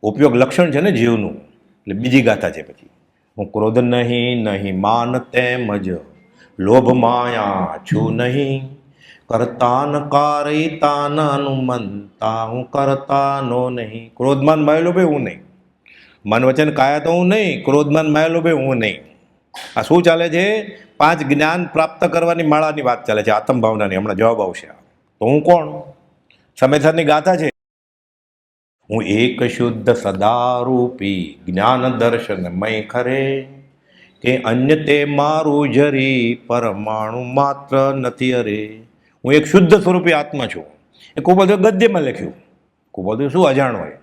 Speaker 1: ઉપયોગ લક્ષણ છે ને જીવનું. એટલે બીજી ગાથા છે પછી, હું ક્રોધ નહીં, નહીં માન તેમજ લોભ માયા છું નહીં, કરતા ન કારયતા ન અનુમંતા, હું કરતા નો નહીં. ક્રોધમાન માય લોભે હું નહીં, મન વચન કાયા તો હું નહીં, ક્રોધમાન માયા લોભે હું નહીં. આ શું ચાલે છે? 5 જ્ઞાન પ્રાપ્ત કરવાની માળાની વાત ચાલે છે, આત્મભાવનાની. હમણાં જવાબ આવશે. તો હું કોણ? સમયસરની ગાથા છે. હું એક શુદ્ધ સદારૂપી જ્ઞાન દર્શન મય ખરે, કે અન્ય તે મારું જરી પરમાણુ માત્ર નથી અરે. હું એક શુદ્ધ સ્વરૂપી આત્મા છું. એ કુપોલદેવ ગદ્યમાં લખ્યું. કુપોલદેવ શું અજાણ હોય?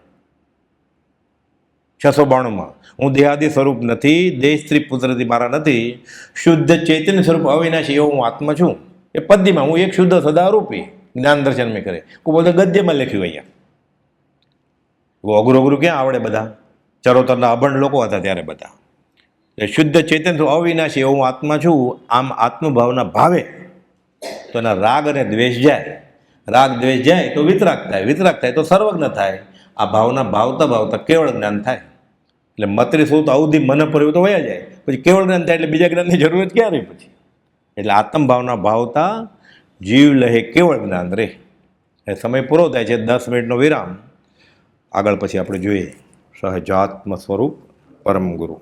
Speaker 1: 692માં હું દેહાદી સ્વરૂપ નથી, દેહ સ્ત્રી પુત્રથી મારા નથી, શુદ્ધ ચૈતન્ય સ્વરૂપ અવિનાશી એવો હું આત્મા છું. એ પદ્યમાં હું એક શુદ્ધ સદારૂપી જ્ઞાન દર્શન મેં કરે. કુપોલદેવ ગદ્યમાં લખ્યું. અહીંયા અઘરું અઘરું ક્યાં આવડે? બધા ચરોતરના અભણ લોકો હતા ત્યારે બધા. શુદ્ધ ચેતન અવિનાશી એવું આત્મા છું. આમ આત્મભાવના ભાવે તો એના રાગ અને દ્વેષ જાય. રાગ દ્વેષ જાય તો વિતરાગ થાય, વિતરાગ થાય તો સર્વજ્ઞ થાય. આ ભાવના ભાવતા ભાવતા કેવળ જ્ઞાન થાય. એટલે મત્રી શું તો અવધિ મને પડ્યું તો વયા જાય, પછી કેવળ જ્ઞાન થાય એટલે બીજા જ્ઞાનની જરૂરત ક્યાં રહી પછી? એટલે આત્મભાવના ભાવતા જીવ લહે કેવળ જ્ઞાન રહે. એ સમય પૂરો થાય છે, 10 મિનિટનો વિરામ. આગળ પછી આપણે જોઈએ સહજાત્મ સ્વરૂપ પરમ ગુરુ.